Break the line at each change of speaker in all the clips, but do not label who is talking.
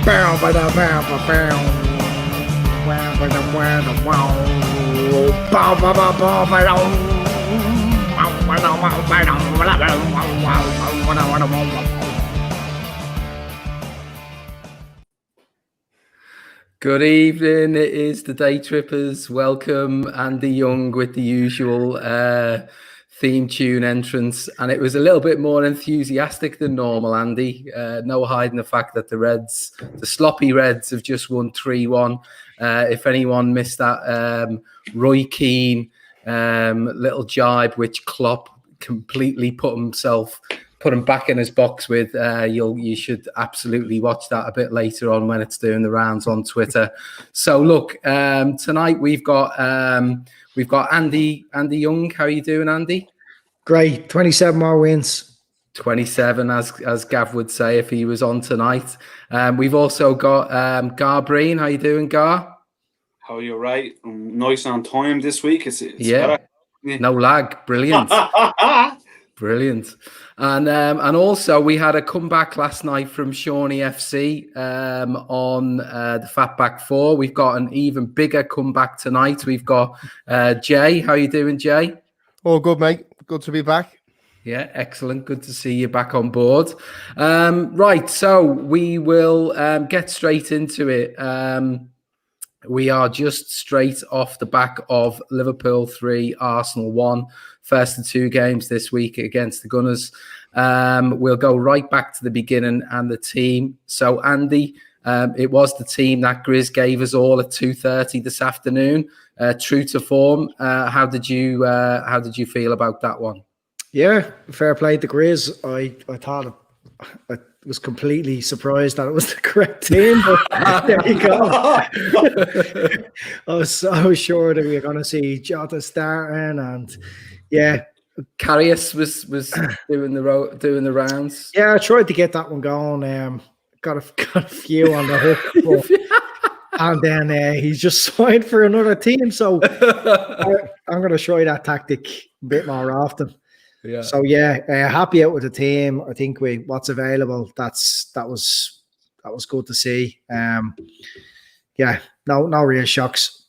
Good evening, it is the Daytrippers. Welcome, Andy Young with the usual theme tune entrance. And it was a little bit more enthusiastic than normal, Andy. No hiding the fact that the sloppy Reds have just won 3-1. If anyone missed that Roy Keane little jibe, which Klopp completely put him back in his box with, you should absolutely watch that a bit later on when it's doing the rounds on Twitter. So look, tonight we've got Andy Young. How are you doing, Andy?
Great, 27 more wins.
27, as Gav would say if he was on tonight. We've also got Breen. How you doing, Gar?
How are you? Right, nice on time this week. It's
yeah, better. No lag. Brilliant. Brilliant. And also we had a comeback last night from Shawnee FC on the Fatback 4. We've got an even bigger comeback tonight. We've got Jay. How you doing, Jay?
All good, mate. Good to be back.
Yeah, excellent. Good to see you back on board. Right, so we will get straight into it. We are just straight off the back of Liverpool 3, Arsenal 1. First of 2 games this week against the Gunners. We'll go right back to the beginning and the team. So, Andy, it was the team that Grizz gave us all at 2:30 this afternoon. True to form. How did you feel about that one?
Yeah, fair play to Grizz. I thought I was completely surprised that it was the correct team, but there you go. I was so sure that we were going to see Jota starting, and yeah,
Carragher was doing the rounds.
Yeah, I tried to get that one going. Got a few on the hook, and then he's just signed for another team. So I'm going to try that tactic a bit more often.
Yeah.
So yeah, happy out with the team. I think what's available. That was good to see. Yeah, no real shocks.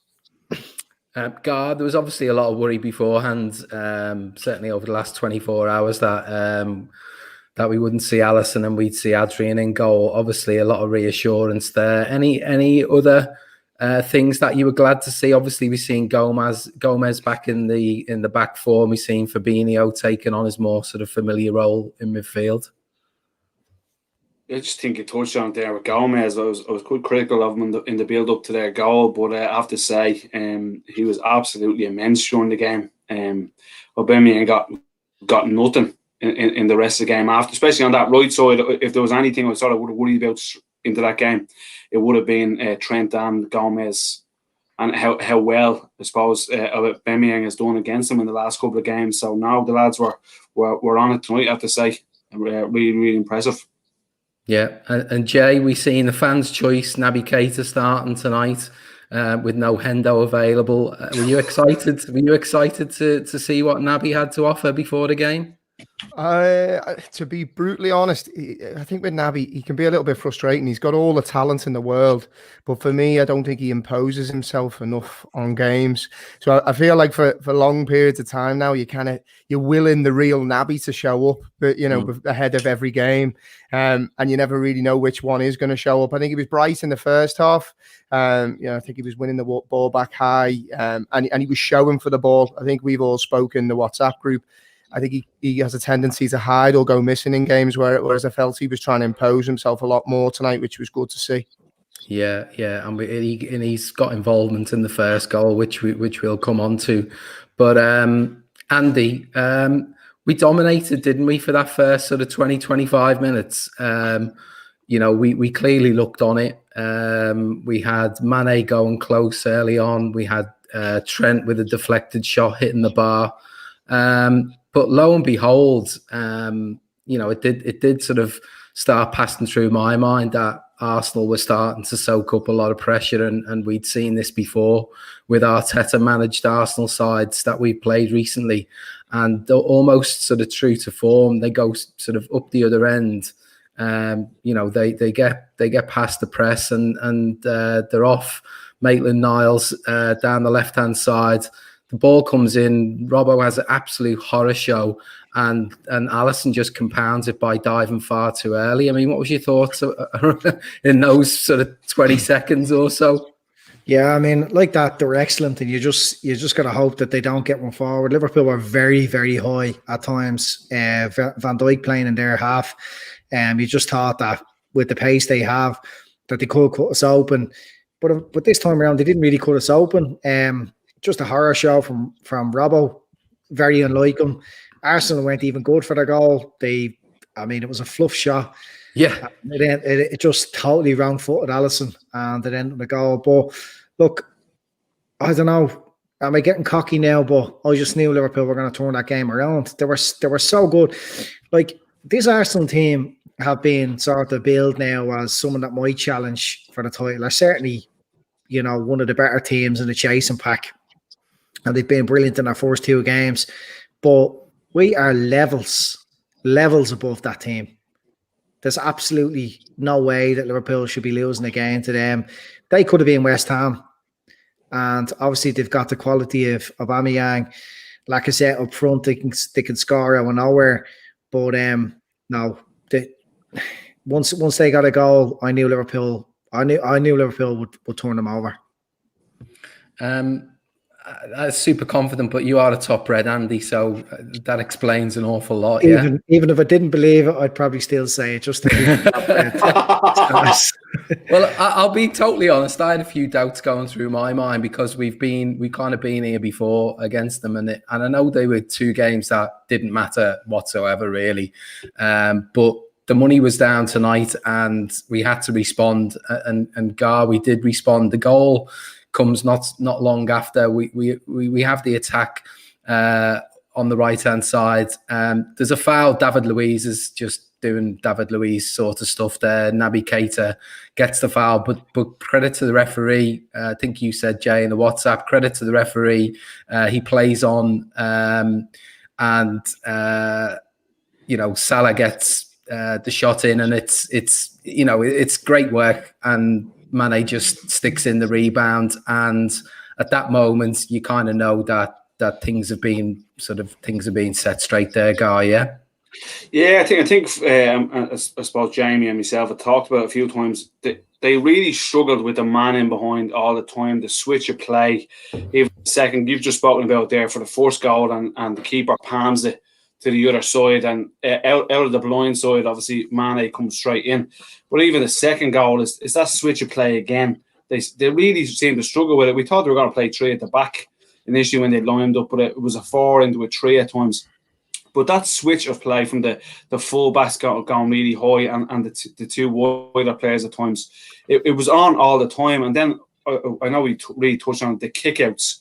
God, there was obviously a lot of worry beforehand. Certainly over the last 24 hours that we wouldn't see Allison and we'd see Adrian in goal. Obviously, a lot of reassurance there. Any other things that you were glad to see? Obviously, we've seen Gomez back in the back four. We've seen Fabinho taking on his more sort of familiar role in midfield.
I just think you touched on it there with Gomez. I was quite critical of him in the build up to their goal, but I have to say he was absolutely immense during the game. Aubameyang got nothing in the rest of the game after, especially on that right side. If there was anything I sort of would have worried about into that game, it would have been Trent and Gomez, and how well I suppose Aubameyang has done against them in the last couple of games. So now the lads were on it tonight, I have to say. Really, really impressive.
Yeah, and Jay, we've seen the fans' choice, Naby Keita starting tonight with no Hendo available. Were you excited? Were you excited to see what Naby had to offer before the game?
To be brutally honest, I think with Naby, he can be a little bit frustrating. He's got all the talent in the world, but for me, I don't think he imposes himself enough on games. So I feel like for long periods of time now, you're willing the real Naby to show up, but ahead of every game, and you never really know which one is going to show up. I think he was bright in the first half. I think he was winning the ball back high, and he was showing for the ball. I think we've all spoken in the WhatsApp group. I think he has a tendency to hide or go missing in games, whereas I felt he was trying to impose himself a lot more tonight, which was good to see.
Yeah, and he's got involvement in the first goal, which we'll come on to. But Andy, we dominated, didn't we, for that first sort of 20, 25 minutes? We clearly looked on it. We had Mane going close early on. We had Trent with a deflected shot hitting the bar. But lo and behold, it did sort of start passing through my mind that Arsenal were starting to soak up a lot of pressure, and we'd seen this before with Arteta managed Arsenal sides that we've played recently, and almost sort of true to form, they go sort of up the other end You know, they get past the press and they're off Maitland-Niles down the left-hand side. The ball comes in. Robbo has an absolute horror show, and Allison just compounds it by diving far too early. I mean, what was your thoughts in those sort of 20 seconds or so?
Yeah, I mean, like that, they were excellent, and you just got to hope that they don't get one forward. Liverpool were very, very high at times. Van Dijk playing in their half, you just thought that with the pace they have, that they could cut us open. But this time around, they didn't really cut us open. Just a horror show from Robbo, very unlike him. Arsenal weren't even good for their goal. It was a fluff shot.
Yeah,
it just totally wrong-footed Allison, and it ended the goal. But look, I don't know. Am I getting cocky now? But I just knew Liverpool were going to turn that game around. They were so good. Like, this Arsenal team have been sort of billed now as someone that might challenge for the title. They're certainly, you know, one of the better teams in the chasing pack, and they've been brilliant in their first two games. But we are levels above that team. There's absolutely no way that Liverpool should be losing a game to them. They could have been West Ham. And obviously they've got the quality of Aubameyang. Like I said, up front, they can score out of nowhere. But no, once they got a goal, I knew Liverpool would turn them over.
That's super confident, but you are a top red, Andy, so that explains an awful lot.
Even if I didn't believe it, I'd probably still say it just to keep top red.
Well, I'll be totally honest. I had a few doubts going through my mind because we've kind of been here before against them, and I know they were two games that didn't matter whatsoever, really. But the money was down tonight, and we had to respond. And we did respond. The goal comes not long after. We have the attack on the right hand side. There's a foul. David Luiz is just doing David Luiz sort of stuff there. Naby Keita gets the foul, but credit to the referee. I think you said, Jay, in the WhatsApp, credit to the referee. He plays on, and you know, Salah gets the shot in, and it's great work, and Mane just sticks in the rebound, and at that moment you kind of know that things have been set straight there, Guy.
Yeah, I think I suppose Jamie and myself have talked about it a few times. They really struggled with the man in behind all the time, the switch of play. Even the second you've just spoken about there for the first goal, and the keeper palms it to the other side, and out of the blind side, obviously Mane comes straight in. But even the second goal is that switch of play again. They really seem to struggle with it. We thought they were going to play three at the back initially when they lined up, but it was a 4 into a 3 at times. But that switch of play from the full backs going really high, and the two wider players at times, it was on all the time. And then I know we really touched on the kickouts.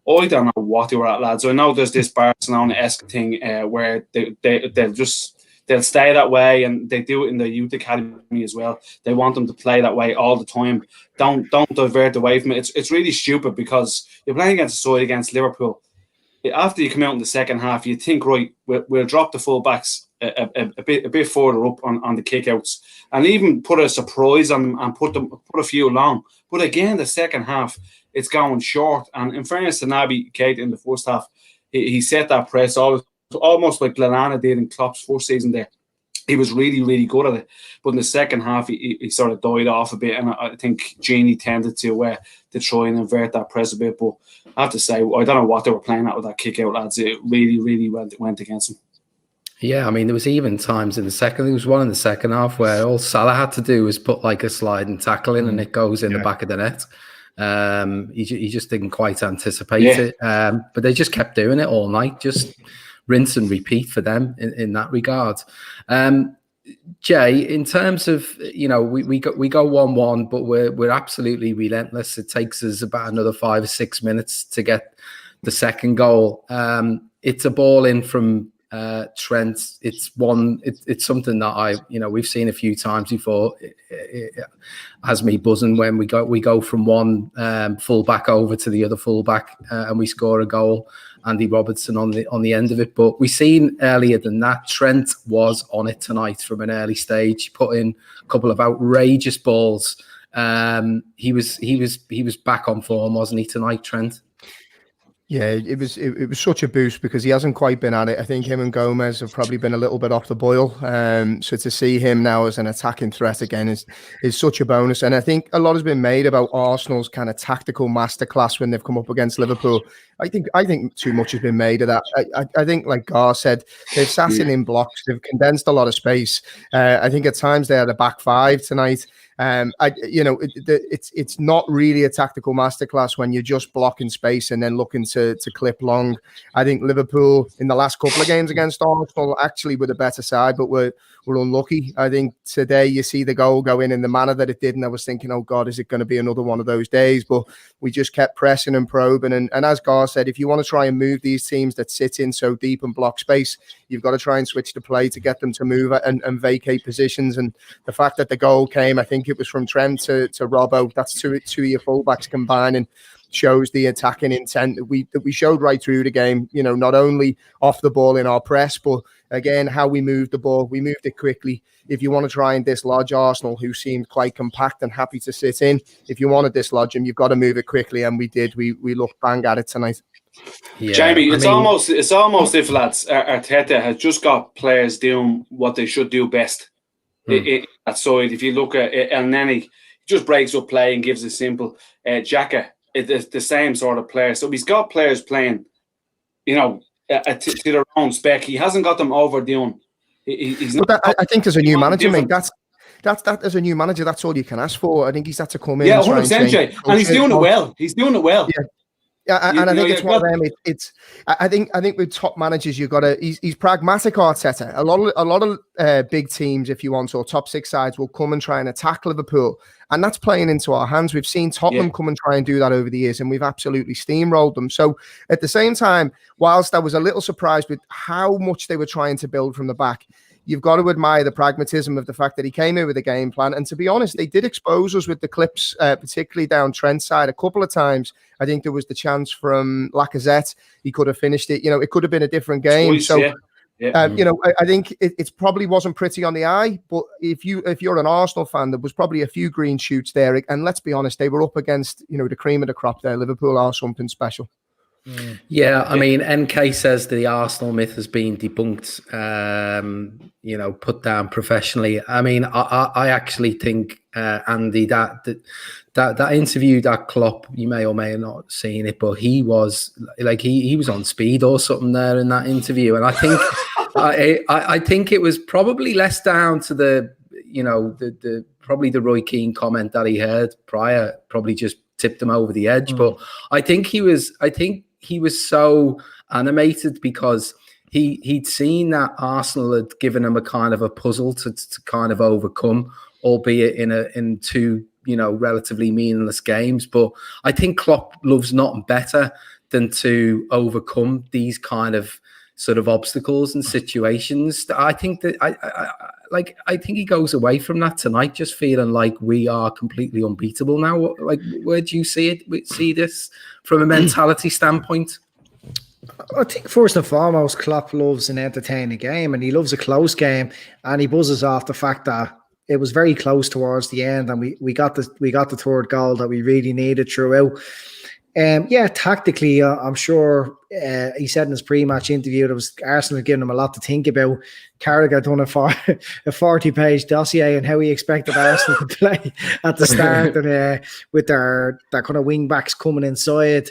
I don't know what they were at, lads. I know there's this Barcelona-esque thing where they'll stay that way, and they do it in the youth academy as well. They want them to play that way all the time. Don't divert away from it. It's really stupid because you're playing against a side against Liverpool. After you come out in the second half, you think, right, we'll drop the full backs a bit further up on the kickouts, and even put a surprise on them and put a few long. But again, the second half, it's going short. And in fairness to Naby Keita in the first half, he set that press almost like Glenana did in Klopp's first season there. He was really, really good at it. But in the second half, he sort of died off a bit. And I think Genie tended to try and invert that press a bit. But I have to say, I don't know what they were playing at with that kick out, lads. It really, really went against them.
Yeah, I mean, there was even times in the second. There was one in the second half where all Salah had to do was put like a sliding tackle in, and it goes in the back of the net. He just didn't quite anticipate it. But they just kept doing it all night, just rinse and repeat for them in that regard. Jay, in terms of, you know, we go 1-1, but we're absolutely relentless. It takes us about another 5 or 6 minutes to get the second goal. It's a ball in from Trent, it's something that we've seen a few times before. It has me buzzing when we go from one fullback over to the other fullback and we score a goal. Andy Robertson on the end of it, but we seen earlier than that. Trent was on it tonight from an early stage, put in a couple of outrageous balls. He was back on form, wasn't he, tonight, Trent?
Yeah, it was such a boost because he hasn't quite been at it. I think him and Gomez have probably been a little bit off the boil. So to see him now as an attacking threat again is such a bonus. And I think a lot has been made about Arsenal's kind of tactical masterclass when they've come up against Liverpool. I think too much has been made of that. I think, like Gar said, they've sat in blocks. They've condensed a lot of space. I think at times they had a back five tonight. It's not really a tactical masterclass when you're just blocking space and then looking to clip long. I think Liverpool in the last couple of games against Arsenal actually were the better side, but we're unlucky. I think today you see the goal go in the manner that it did, and I was thinking, oh God, is it going to be another one of those days? But we just kept pressing and probing. And as Gar said, if you want to try and move these teams that sit in so deep and block space, you've got to try and switch the play to get them to move and vacate positions. And the fact that the goal came, I think it was from Trent to Robbo. That's two of your fullbacks combining. Shows the attacking intent that we showed right through the game. Not only off the ball in our press, but again how we moved the ball. We moved it quickly. If you want to try and dislodge Arsenal, who seemed quite compact and happy to sit in, if you want to dislodge them, you've got to move it quickly, and we did. We looked bang at it tonight.
Yeah, Jamie, it's almost if lads Arteta has just got players doing what they should do best. That side, if you look at El Neni, he just breaks up play and gives a simple Xhaka. It's the same sort of player. So he's got players playing, to their own spec. He hasn't got them overdoing. He's not.
I think as a new manager, mate, that's as a new manager, that's all you can ask for. I think he's had to come in.
Yeah, 100%, Jay. And he's doing it well. He's doing it well.
Yeah. Yeah, and I think it's one of them. I think with top managers, you've got to. He's pragmatic, Arteta. A lot of big teams, if you want, or top six sides will come and try and attack Liverpool, and that's playing into our hands. We've seen Tottenham come and try and do that over the years, and we've absolutely steamrolled them. So at the same time, whilst I was a little surprised with how much they were trying to build from the back, you've got to admire the pragmatism of the fact that he came in with a game plan. And to be honest, they did expose us with the clips, particularly down Trent's side a couple of times. I think there was the chance from Lacazette. He could have finished it. It could have been a different game. I think it probably wasn't pretty on the eye. But if you're an Arsenal fan, there was probably a few green shoots there. And let's be honest, they were up against, the cream of the crop there. Liverpool are something special.
Yeah, I mean, NK says the Arsenal myth has been debunked, put down professionally. I mean, I actually think, Andy, that interview that Klopp, you may or may have not seen it, but he was like, he was on speed or something there in that interview. And I think, I think it was probably less down to the probably the Roy Keane comment that he heard prior, probably just tipped him over the edge. But I think he was so animated because he'd seen that Arsenal had given him a kind of a puzzle to kind of overcome, albeit in two relatively meaningless games. But I think Klopp loves nothing better than to overcome these kind of sort of obstacles and situations. I think that I think he goes away from that tonight just feeling like we are completely unbeatable now. Like, where do you see it? See this from a mentality standpoint?
I think first and foremost, Klopp loves an entertaining game, and he loves a close game, and he buzzes off the fact that it was very close towards the end, and we got the third goal that we really needed throughout. Tactically, I'm sure he said in his pre-match interview that was Arsenal giving him a lot to think about. Carragher done a 40-page dossier on how he expected Arsenal to play at the start, and with their kind of wing backs coming inside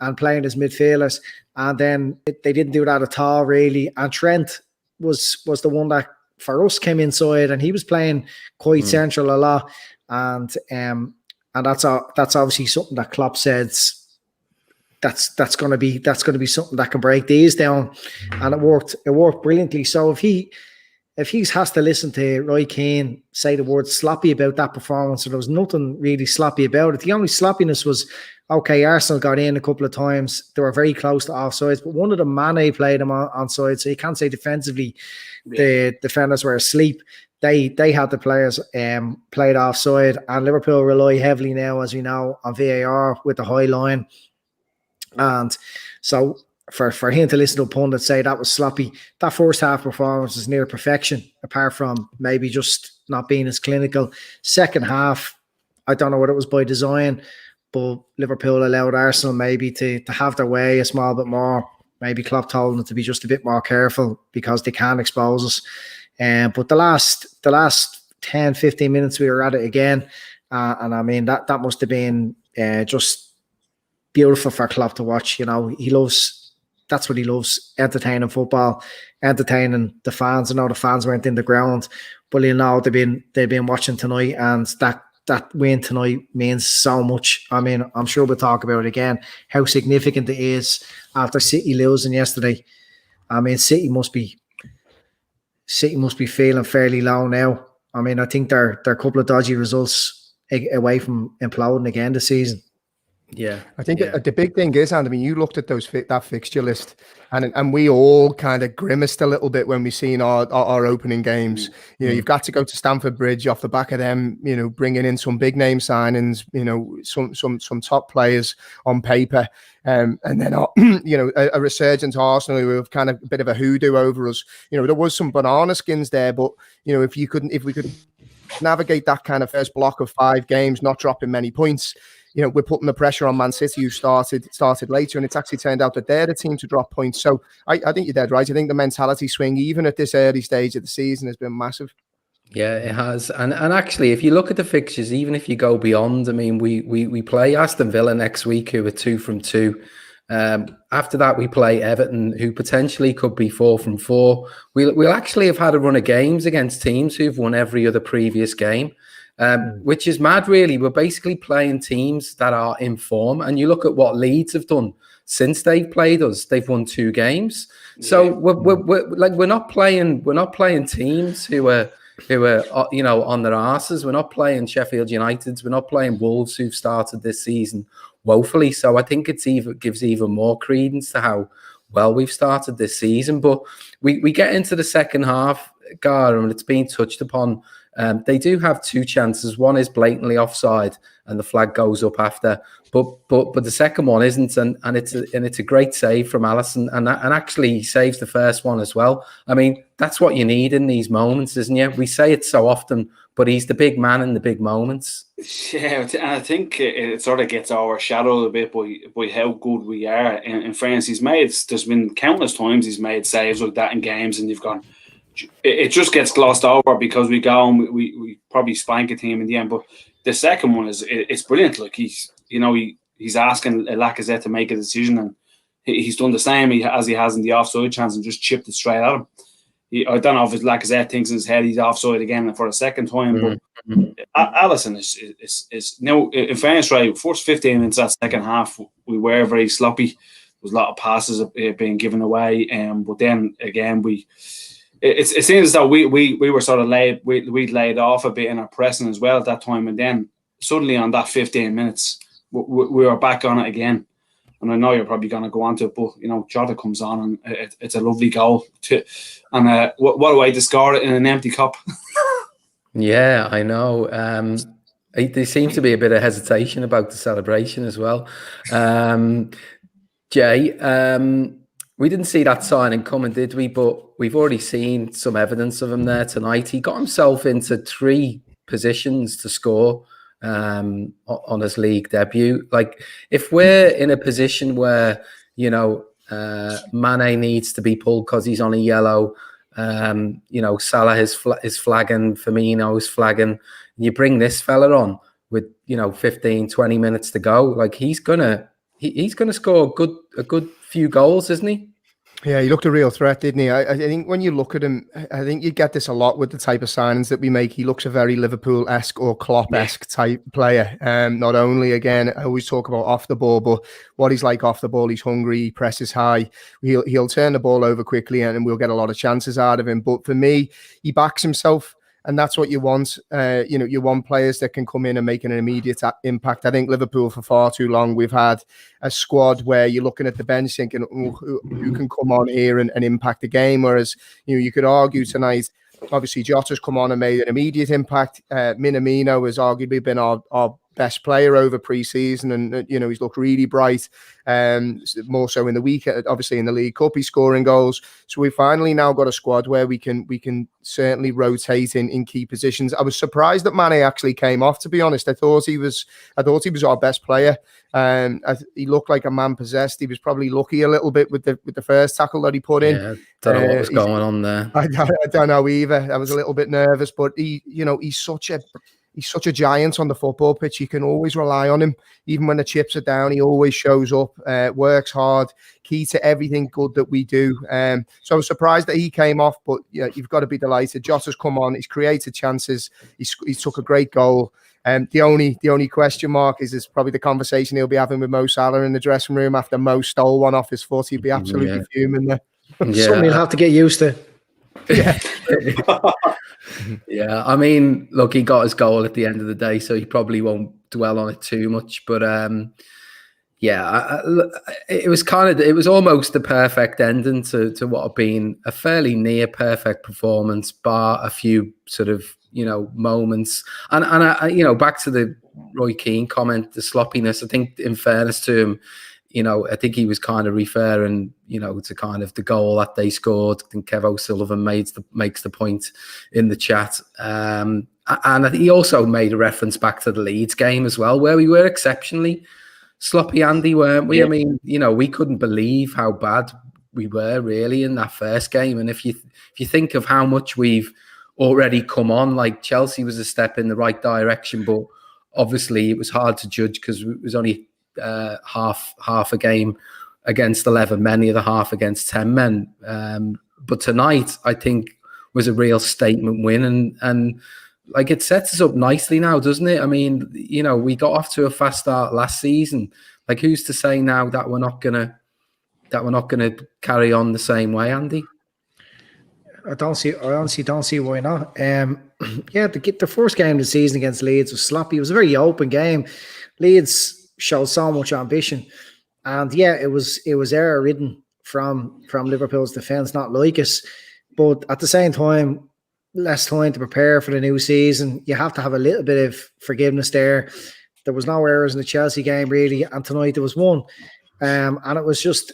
and playing as midfielders, and then they didn't do that at all really. And Trent was the one that for us came inside, and he was playing quite central a lot, and that's obviously something that Klopp says. That's going to be something that can break these down, and it worked brilliantly. So if he if he has to listen to Roy Keane say the word sloppy about that performance, there was nothing really sloppy about it. The only sloppiness was, okay, Arsenal got in a couple of times. They were very close to offsides, but one of them, Mane, played them onside, so you can't say defensively the defenders were asleep. They had the players played offside, and Liverpool rely heavily now, as we know, on VAR with the high line. And so for him to listen to a pundit say that was sloppy, that first half performance was near perfection, apart from maybe just not being as clinical. Second half, I don't know whether it was by design, but Liverpool allowed Arsenal maybe to have their way a small bit more. Maybe Klopp told them to be just a bit more careful because they can expose us. But the last 10, 15 minutes we were at it again. And I mean, that must have been just beautiful for Klopp to watch. You know, that's what he loves, entertaining football, entertaining the fans. I know the fans weren't in the ground, but you know, they've been watching tonight, and that win tonight means so much. I mean, I'm sure we'll talk about it again, how significant it is after City losing yesterday. I mean, City must be feeling fairly low now. I mean, I think they're a couple of dodgy results away from imploding again this season.
Yeah,
I think the big thing is, and I mean, you looked at that fixture list, and we all kind of grimaced a little bit when we seen our opening games. You know, you've got to go to Stamford Bridge off the back of them. You know, bringing in some big name signings. You know, some top players on paper, and then you know, a resurgent Arsenal who have kind of a bit of a hoodoo over us. You know, there was some banana skins there, but you know, if we could navigate that kind of first block of 5 games, not dropping many points. You know, we're putting the pressure on Man City, who started later, and it's actually turned out that they're the team to drop points. So I think you're dead right. I think the mentality swing, even at this early stage of the season, has been massive.
Yeah, it has. And actually, if you look at the fixtures, even if you go beyond, I mean, we play Aston Villa next week, who are 2 from 2. After that, we play Everton, who potentially could be 4 from 4. We'll actually have had a run of games against teams who've won every other previous game. Which is mad, really. We're basically playing teams that are in form, and you look at what Leeds have done since they've played us. They've won 2 games, so we're not playing teams who are you know, on their asses. We're not playing Sheffield Uniteds. We're not playing Wolves, who've started this season woefully. So I think gives even more credence to how well we've started this season. But we get into the second half, Gar, and it's been touched upon. They do have 2 chances. One is blatantly offside, and the flag goes up after. But the second one isn't, and it's a great save from Allison, and actually he saves the first one as well. I mean, that's what you need in these moments, isn't it? We say it so often, but he's the big man in the big moments.
Yeah, and I think it sort of gets overshadowed a bit by how good we are. In France, there's been countless times he's made saves like that in games, and you've gone. It just gets glossed over because we go and we probably spank a team in the end. But the second one it's brilliant. Like he's asking Lacazette to make a decision, and he's done the same as he has in the offside chance and just chipped it straight at him. I don't know if Lacazette thinks in his head he's offside again for a second time, but Allison is now in fairness, right? First 15 minutes that second half we were very sloppy. There was a lot of passes being given away, but then again It seems as though we were sort of we'd laid off a bit in our pressing as well at that time, and then suddenly on that 15 minutes we were back on it again. And I know you're probably going to go on to it, but you know, Jota comes on and it's a lovely goal. And what a way to score it in an empty cup.
Yeah, I know. There seems to be a bit of hesitation about the celebration as well. Jay, we didn't see that signing coming, did we? But we've already seen some evidence of him there tonight. He got himself into 3 positions to score on his league debut. Like, if we're in a position where, you know, Mane needs to be pulled because he's on a yellow, you know, Salah is flagging, Firmino is flagging, and you bring this fella on with, you know, 15, 20 minutes to go, like he's gonna score a good few goals, isn't he?
Yeah, he looked a real threat, didn't he? I think when you look at him, I think you get this a lot with the type of signings that we make. He looks a very Liverpool-esque or Klopp-esque type player. Not only, again, I always talk about off the ball, but what he's like off the ball, he's hungry, he presses high, he'll turn the ball over quickly, and we'll get a lot of chances out of him. But for me, he backs himself. And that's what you want. You want players that can come in and make an immediate impact. I think Liverpool, for far too long, we've had a squad where you're looking at the bench thinking, who can come on here and impact the game? Whereas, you could argue tonight, obviously, Jota's come on and made an immediate impact. Minamino has arguably been our best player over pre-season, and he's looked really bright. More so in the week, obviously in the League Cup, he's scoring goals. So we finally now got a squad where we can certainly rotate in key positions. I was surprised that Mane actually came off. To be honest, I thought he was our best player. He looked like a man possessed. He was probably lucky a little bit with the first tackle that he put in.
Yeah, don't know what was going on there.
I don't know either. I was a little bit nervous, but he's such a giant on the football pitch. You can always rely on him. Even when the chips are down, he always shows up, works hard, key to everything good that we do. So I was surprised that he came off, but you've got to be delighted. Jota's come on, he's created chances, he took a great goal. The only question mark is probably the conversation he'll be having with Mo Salah in the dressing room after Mo stole one off his foot. He'd be absolutely fuming there.
Something you'll have to get used to.
Yeah.
Yeah, I mean, look, he got his goal at the end of the day, so he probably won't dwell on it too much. But it was almost the perfect ending to what had been a fairly near perfect performance, bar a few sort of moments. And back to the Roy Keane comment, the sloppiness. I think, in fairness to him, I think he was kind of referring, to kind of the goal that they scored. I think Kev O'Sullivan makes the point in the chat. And I think he also made a reference back to the Leeds game as well, where we were exceptionally sloppy, Andy, weren't we? Yeah. I mean, we couldn't believe how bad we were really in that first game. And if you think of how much we've already come on, like Chelsea was a step in the right direction, but obviously it was hard to judge because it was only half a game against 11 men, the other half against 10 men. But tonight, I think, was a real statement win, and like it sets us up nicely now, doesn't it? I mean, we got off to a fast start last season. Like, who's to say now that we're not gonna carry on the same way, Andy?
I honestly don't see why not. The first game of the season against Leeds was sloppy. It was a very open game. Leeds showed so much ambition, and it was error ridden from Liverpool's defence, not like us. But at the same time, less time to prepare for the new season. You have to have a little bit of forgiveness there. There was no errors in the Chelsea game really, and tonight there was one, and it was just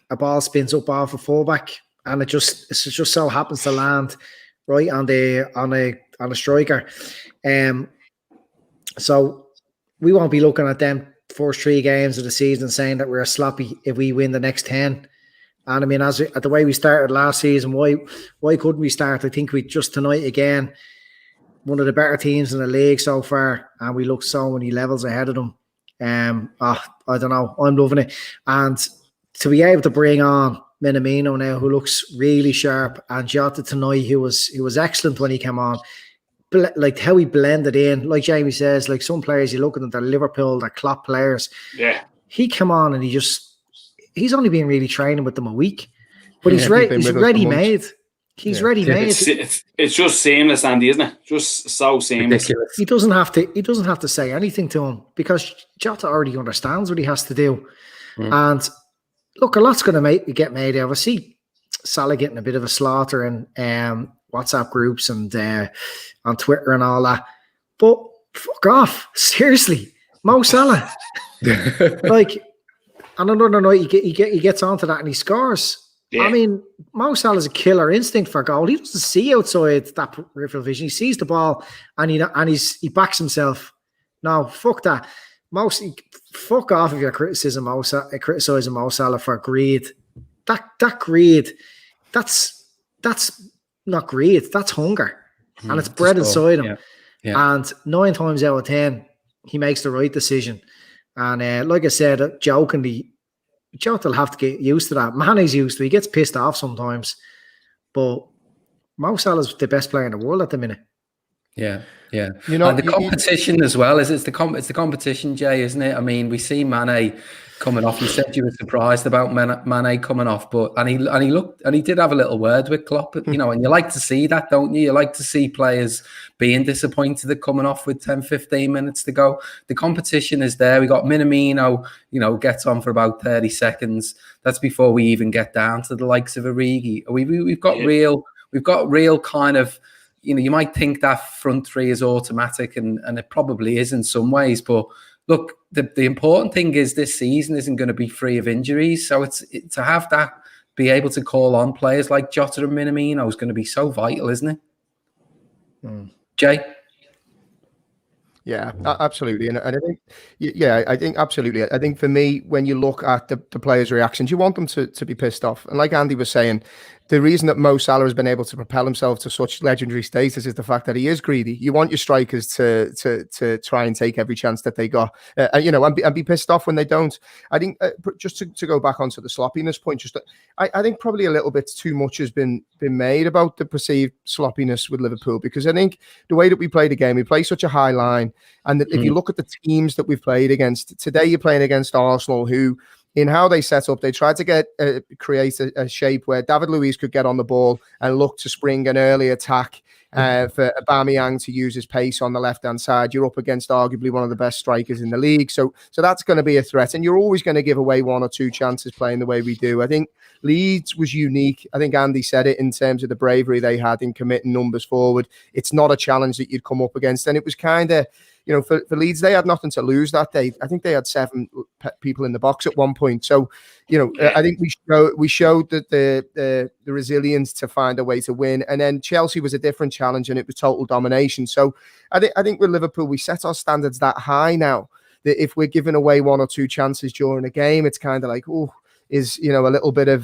a ball spins up off a fullback, and it just so happens to land right on a striker. So we won't be looking at them first 3 games of the season saying that we're sloppy if we win the next 10. And I mean, at the way we started last season, why couldn't we start? I think we just tonight again, one of the better teams in the league so far, and we look so many levels ahead of them. I don't know, I'm loving it. And to be able to bring on Minamino now, who looks really sharp, and Jota tonight, who was excellent when he came on. Like how he blended in, like Jamie says, like some players you look at them, they're Liverpool, they're Klopp players.
Yeah,
he came on and he's only been really training with them a week, but he's ready made. He's ready made.
It's just seamless, Andy, isn't it? Just so seamless. Ridiculous.
He doesn't have to say anything to him because Jota already understands what he has to do. And look, a lot's going to get made out of. I see Salah getting a bit of a slaughter in WhatsApp groups and on Twitter and all that, but fuck off, seriously, Mo Salah. Like, and another night he gets onto that and he scores. Yeah. I mean, Mo Salah's a killer instinct for goal. He doesn't see outside that peripheral vision. He sees the ball and he backs himself. No, fuck that. Fuck off of your criticism, criticising Mo Salah for greed. That greed, that's not greed. That's hunger. And it's bred inside him. Yeah. And 9 times out of 10, he makes the right decision. And like I said, jokingly, Jota will have to get used to that. Mane's used to it. He gets pissed off sometimes. But Mo Salah's the best player in the world at the minute.
Yeah.
You know,
and the competition as well. It's the competition, Jay, isn't it? I mean, we see Mane coming off. You said you were surprised about Mane coming off, and he did have a little word with Klopp, and you like to see that, don't you? You like to see players being disappointed at coming off with 10, 15 minutes to go. The competition is there. We got Minamino, gets on for about 30 seconds. That's before we even get down to the likes of Origi. We've got real kind of. You might think that front three is automatic, and it probably is in some ways. But look, the important thing is this season isn't going to be free of injuries. So it's to have that, be able to call on players like Jota and Minamino is going to be so vital, isn't it? Jay?
Yeah, absolutely. And I think, I think absolutely. I think for me, when you look at the players' reactions, you want them to be pissed off. And like Andy was saying, the reason that Mo Salah has been able to propel himself to such legendary status is the fact that he is greedy. You want your strikers to try and take every chance that they got, and be pissed off when they don't. I think just to go back onto the sloppiness point, I think probably a little bit too much has been made about the perceived sloppiness with Liverpool, because I think the way that we play the game, we play such a high line, and that if you look at the teams that we've played against today, you're playing against Arsenal, who, in how they set up, they tried to create a shape where David Luiz could get on the ball and look to spring an early attack for Aubameyang to use his pace on the left-hand side. You're up against arguably one of the best strikers in the league. So that's going to be a threat. And you're always going to give away one or two chances playing the way we do. I think Leeds was unique. I think Andy said it in terms of the bravery they had in committing numbers forward. It's not a challenge that you'd come up against. And it was kind of, for Leeds, they had nothing to lose that day. I think they had 7 people in the box at one point. So, I think we showed that the resilience to find a way to win. And then Chelsea was a different challenge, and it was total domination. So I think with Liverpool, we set our standards that high now that if we're giving away 1 or 2 chances during a game, it's kind of like, is a little bit of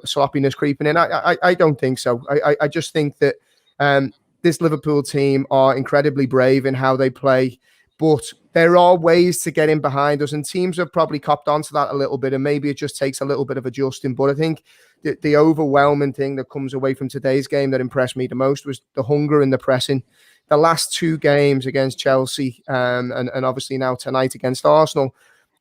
sloppiness creeping in. I don't think so. I just think that this Liverpool team are incredibly brave in how they play, but there are ways to get in behind us, and teams have probably copped onto that a little bit, and maybe it just takes a little bit of adjusting. But I think the overwhelming thing that comes away from today's game that impressed me the most was the hunger and the pressing. The last 2 games against Chelsea and obviously now tonight against Arsenal,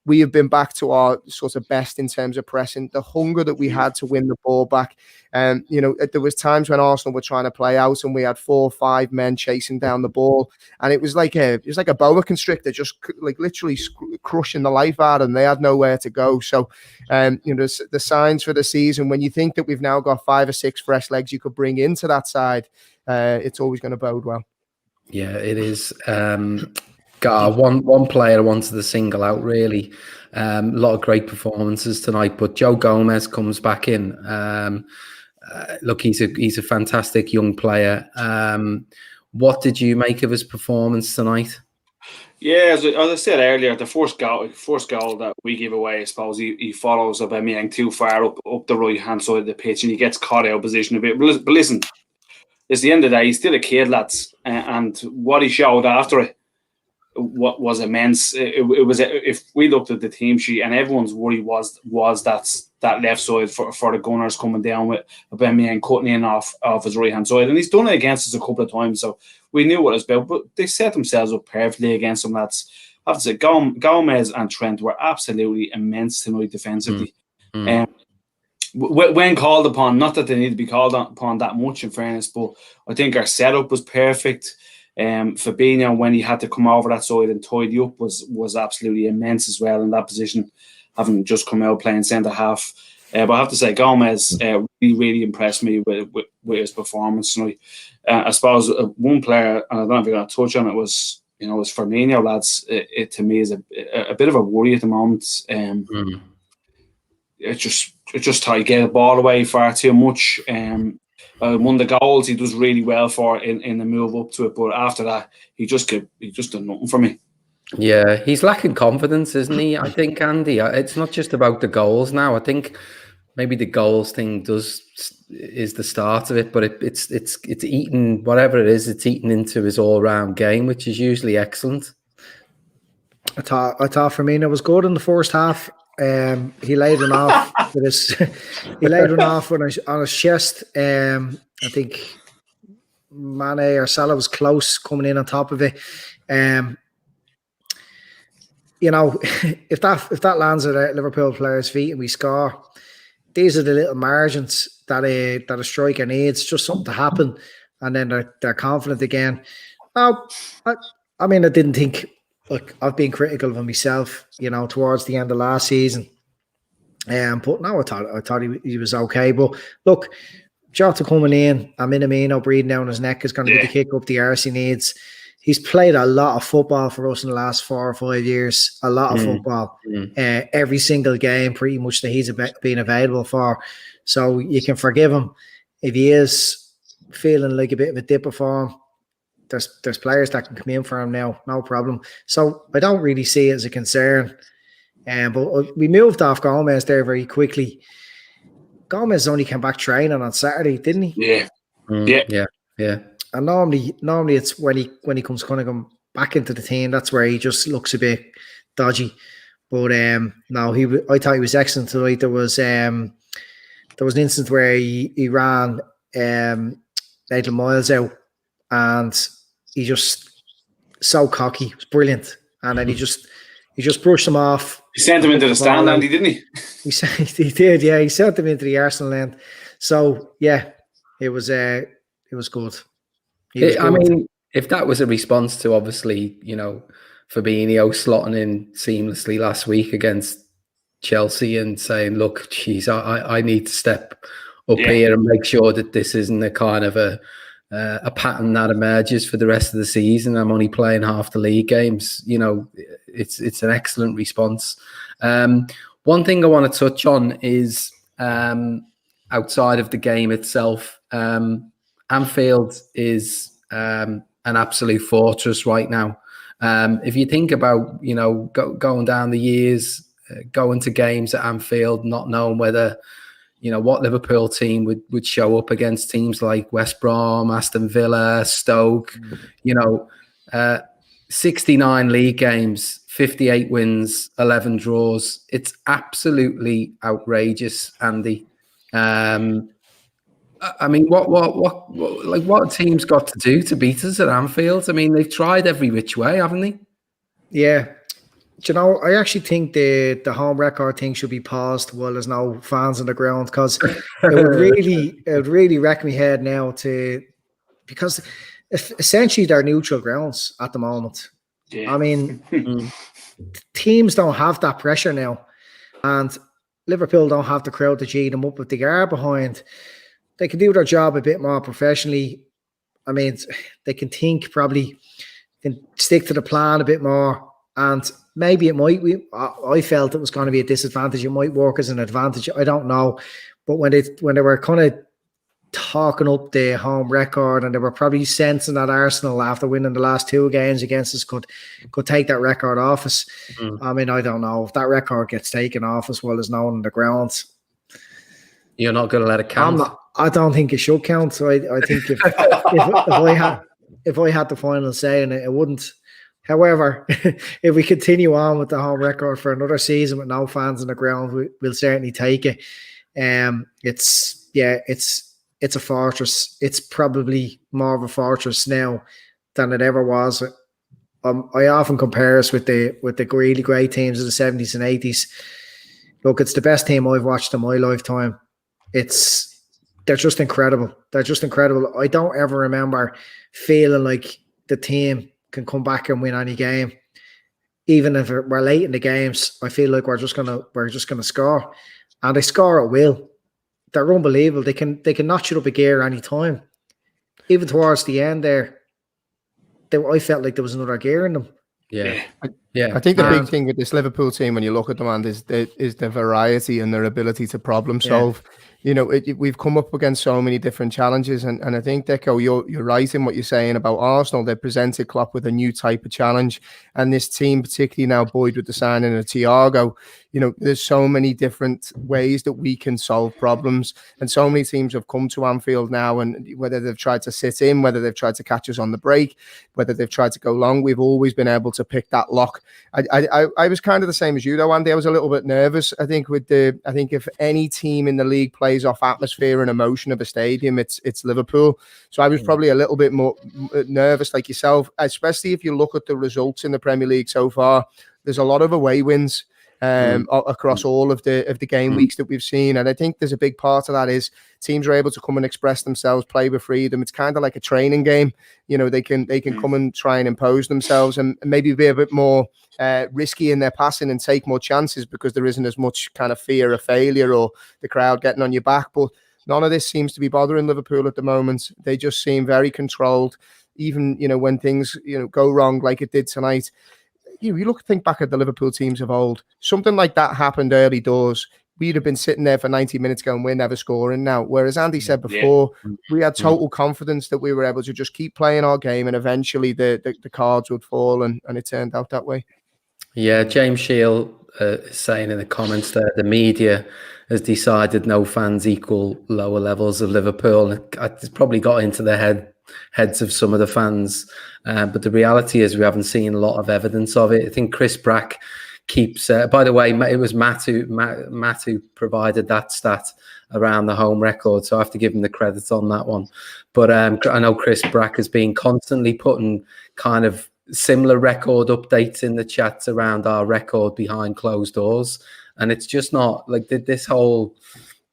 we have been back to our sort of best in terms of pressing, the hunger that we had to win the ball back. There was times when Arsenal were trying to play out and we had 4 or 5 men chasing down the ball. And it was like a boa constrictor, just like literally crushing the life out of them. They had nowhere to go. So, the signs for the season, when you think that we've now got 5 or 6 fresh legs you could bring into that side, it's always going to bode well.
Yeah, it is. One player I wanted to single out, really. A lot of great performances tonight, but Joe Gomez comes back in. Look, he's a fantastic young player. What did you make of his performance tonight?
Yeah, as I said earlier, the first goal that we give away, I suppose he follows Aubameyang too far up the right hand side of the pitch, and he gets caught out of position a bit. But listen, it's the end of the day. He's still a kid, lads, and what he showed after it what was immense. It was, if we looked at the team sheet, and everyone's worry was that left side for the Gunners coming down with Aubameyang cutting in off his right hand side, and he's done it against us a couple of times, so we knew what it was about. But they set themselves up perfectly against them. That's, I have to say, Gomez and Trent were absolutely immense tonight defensively. When called upon, not that they need to be called upon that much in fairness, but I think our setup was perfect. Fabinho, when he had to come over that side and tidy up, was absolutely immense as well in that position, having just come out playing centre half. But I have to say, Gomez really impressed me with his performance tonight. I suppose one player, and I don't know if you're going to touch on it, was Firmino, lads. It to me is a bit of a worry at the moment. It's just how you get the ball away far too much. One of the goals he does really well for in the move up to it, but after that he just did nothing for me.
Yeah, he's lacking confidence, isn't he? I think, Andy, it's not just about the goals now. I think maybe the goals thing is the start of it, but it's eaten, whatever it is, it's eaten into his all-round game, which is usually excellent.
I thought Firmino was good in the first half. He laid one off with his. He laid one off on his chest. I think Mane or Salah was close coming in on top of it. You know, if that lands at a Liverpool player's feet and we score, these are the little margins that a striker needs, just something to happen, and then they're confident again. Now, I mean, I didn't think. Look, I've been critical of him myself, you know, towards the end of last season. But no, I thought he was okay. But look, Jota coming in, Minamino breathing down his neck is going to get the kick up the arse he needs. He's played a lot of football for us in the last 4 or 5 years. A lot of football. Every single game, pretty much, that he's been available for. So you can forgive him if he is feeling like a bit of a dip of form. There's players that can come in for him now, no problem. So I don't really see it as a concern. But we moved off Gomez there very quickly. Gomez only came back training on Saturday, didn't he?
Yeah.
And normally it's when he comes kind of come back into the team, that's where he just looks a bit dodgy. But no, I thought he was excellent tonight. There was an instance where he ran 8 miles out, and he just so cocky. It was brilliant. And then he just brushed him off.
He sent him into the stand, Andy, didn't he?
He did, yeah. He sent him into the Arsenal end. So yeah, it was good.
I mean, if that was a response to, obviously, you know, Fabinho slotting in seamlessly last week against Chelsea and saying, look, geez, I need to step up here and make sure that this isn't a kind of a pattern that emerges for the rest of the season. I'm only playing half the league games. You know, it's an excellent response. One thing I want to touch on is outside of the game itself, Anfield is an absolute fortress right now. If you think about, you know, going down the years, going to games at Anfield, not knowing whether, you know, what Liverpool team would show up against teams like West Brom, Aston Villa, Stoke, you know, 69 league games, 58 wins, 11 draws. It's absolutely outrageous, Andy. I mean, what teams got to do to beat us at Anfield? I mean, they've tried every which way, haven't they?
Yeah. Do you know, I actually think the home record thing should be paused while there's no fans on the ground, because it would really wreck my head now because essentially they're neutral grounds at the moment. Yeah. I mean, teams don't have that pressure now, and Liverpool don't have the crowd to G them up with the guard behind. They can do their job a bit more professionally. I mean, they can think, probably can stick to the plan a bit more, and maybe it might. I felt it was going to be a disadvantage. It might work as an advantage. I don't know, but when they were kind of talking up the home record, and they were probably sensing that Arsenal, after winning the last 2 games against us, could take that record off us. I mean, I don't know if that record gets taken off us while there's no one on the ground.
You're not going to let it count.
I don't think it should count. So I think if I had the final say in it, it wouldn't. However, if we continue on with the home record for another season with no fans on the ground, we'll certainly take it. It's a fortress. It's probably more of a fortress now than it ever was. I often compare us with the really great teams of the 70s and 80s. Look, it's the best team I've watched in my lifetime. They're just incredible. They're just incredible. I don't ever remember feeling like the team can come back and win any game. Even if we're late in the games, I feel like we're just gonna score. And they score at will. They're unbelievable. They can notch it up a gear any time. Even towards the end there, I felt like there was another gear in them.
Yeah.
I think the big thing with this Liverpool team, when you look at them, and is the variety and their ability to problem solve. You know, we've come up against so many different challenges, and I think, Dicko, you're right in what you're saying about Arsenal. They presented Klopp with a new type of challenge, and this team, particularly now buoyed with the signing of Thiago, you know, there's so many different ways that we can solve problems, and so many teams have come to Anfield now, and whether they've tried to sit in, whether they've tried to catch us on the break, whether they've tried to go long, we've always been able to pick that lock I was kind of the same as you though, Andy. I was a little bit nervous. I think if any team in the league plays off atmosphere and emotion of a stadium, it's Liverpool. So I was probably a little bit more nervous like yourself, especially if you look at the results in the Premier League so far. There's a lot of away wins across all of the game weeks that we've seen, and I think there's a big part of that is teams are able to come and express themselves, play with freedom. It's kind of like a training game. They can come and try and impose themselves and maybe be a bit more risky in their passing and take more chances because there isn't as much kind of fear of failure or the crowd getting on your back. But none of this seems to be bothering Liverpool at the moment. They just seem very controlled, even when things go wrong like it did tonight. You think back at the Liverpool teams of old, something like that happened early doors. We'd have been sitting there for 90 minutes going, we're never scoring now. Whereas Andy said before, we had total confidence that we were able to just keep playing our game and eventually the cards would fall, and it turned out that way.
Yeah, James Shield is saying in the comments there, the media has decided no fans equal lower levels of Liverpool. It's probably got into the heads of some of the fans, but the reality is we haven't seen a lot of evidence of it. I think Chris Brack keeps by the way, it was Matt who provided that stat around the home record, so I have to give him the credit on that one. But I know Chris Brack has been constantly putting kind of similar record updates in the chats around our record behind closed doors, and it's just not like this whole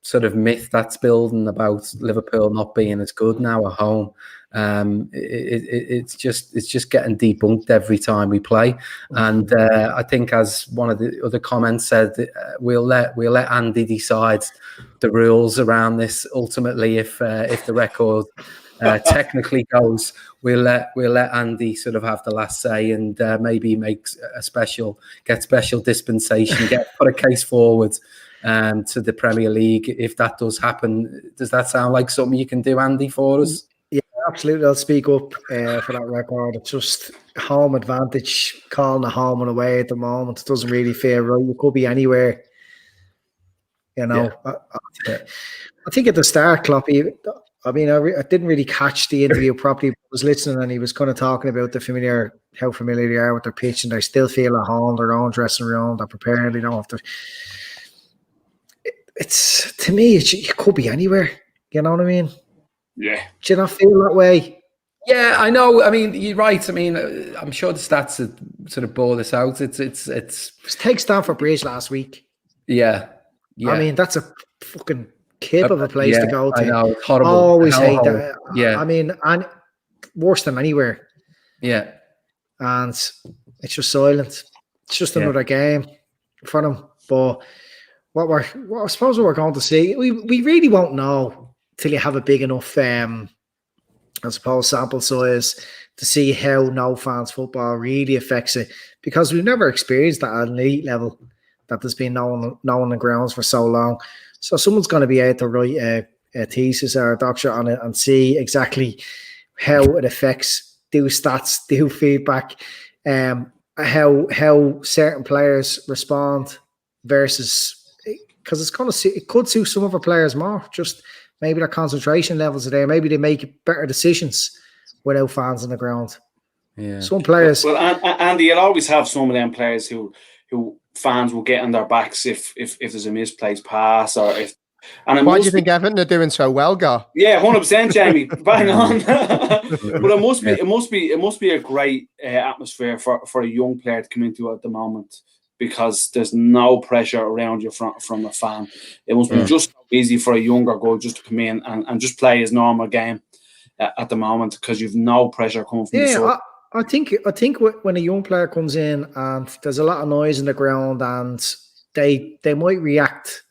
sort of myth that's building about Liverpool not being as good now at home. It's just getting debunked every time we play, and I think, as one of the other comments said, we'll let Andy decide the rules around this. Ultimately, if the record technically goes, we'll let Andy sort of have the last say, and maybe make special dispensation, put a case forward to the Premier League if that does happen. Does that sound like something you can do, Andy, for us?
Yeah, absolutely. I'll speak up for that record. It's just home advantage, calling a home and away at the moment. It doesn't really feel right. You could be anywhere. I think at the start, Kloppy, I didn't really catch the interview properly. I was listening and he was kind of talking about how familiar they are with their pitch, and they still feel at home, their own dressing room, they're prepared, they don't have to. It's, to me, you could be anywhere. You know what I mean?
Yeah.
Do you not feel that way?
Yeah, I know. I mean, you're right. I mean, I'm sure the stats sort of bore this out. It's
Just take Stamford Bridge last week.
Yeah.
I mean, that's a fucking kip of a place to go to.
I know. It's horrible.
Always hate that.
Yeah.
I mean, and worse than anywhere.
Yeah.
And it's just silent. It's just another game for them. But what I suppose we're going to see, we really won't know till you have a big enough, I suppose, sample size to see how no fans football really affects it, because we've never experienced that at an elite level that there's been no one on the grounds for so long. So someone's going to be able to write a thesis or a doctorate on it and see exactly how it affects, do stats, do feedback, how certain players respond versus, because it could suit some of our players more. Just maybe their concentration levels are there. Maybe they make better decisions without fans on the ground.
Yeah.
Some players.
Well, Andy, you'll always have some of them players who fans will get on their backs if there's a misplaced pass or if. And
why do you think Everton are doing so well, Gar?
Yeah, 100%, Jamie. Bang on. But it must be a great atmosphere for a young player to come into at the moment, because there's no pressure around you from a fan. It must be just easy for a younger guy just to come in and just play his normal game at the moment, because you've no pressure coming from the side.
I think when a young player comes in and there's a lot of noise in the ground and they might react.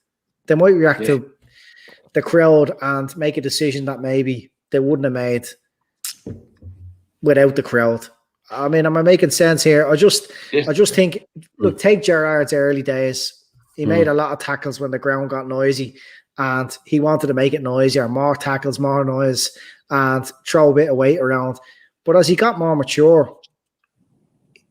They might react to the crowd and make a decision that maybe they wouldn't have made without the crowd. I mean, am I making sense here? I just think, look, take Gerrard's early days. He made a lot of tackles when the ground got noisy, and he wanted to make it noisier, more tackles, more noise, and throw a bit of weight around. But as he got more mature,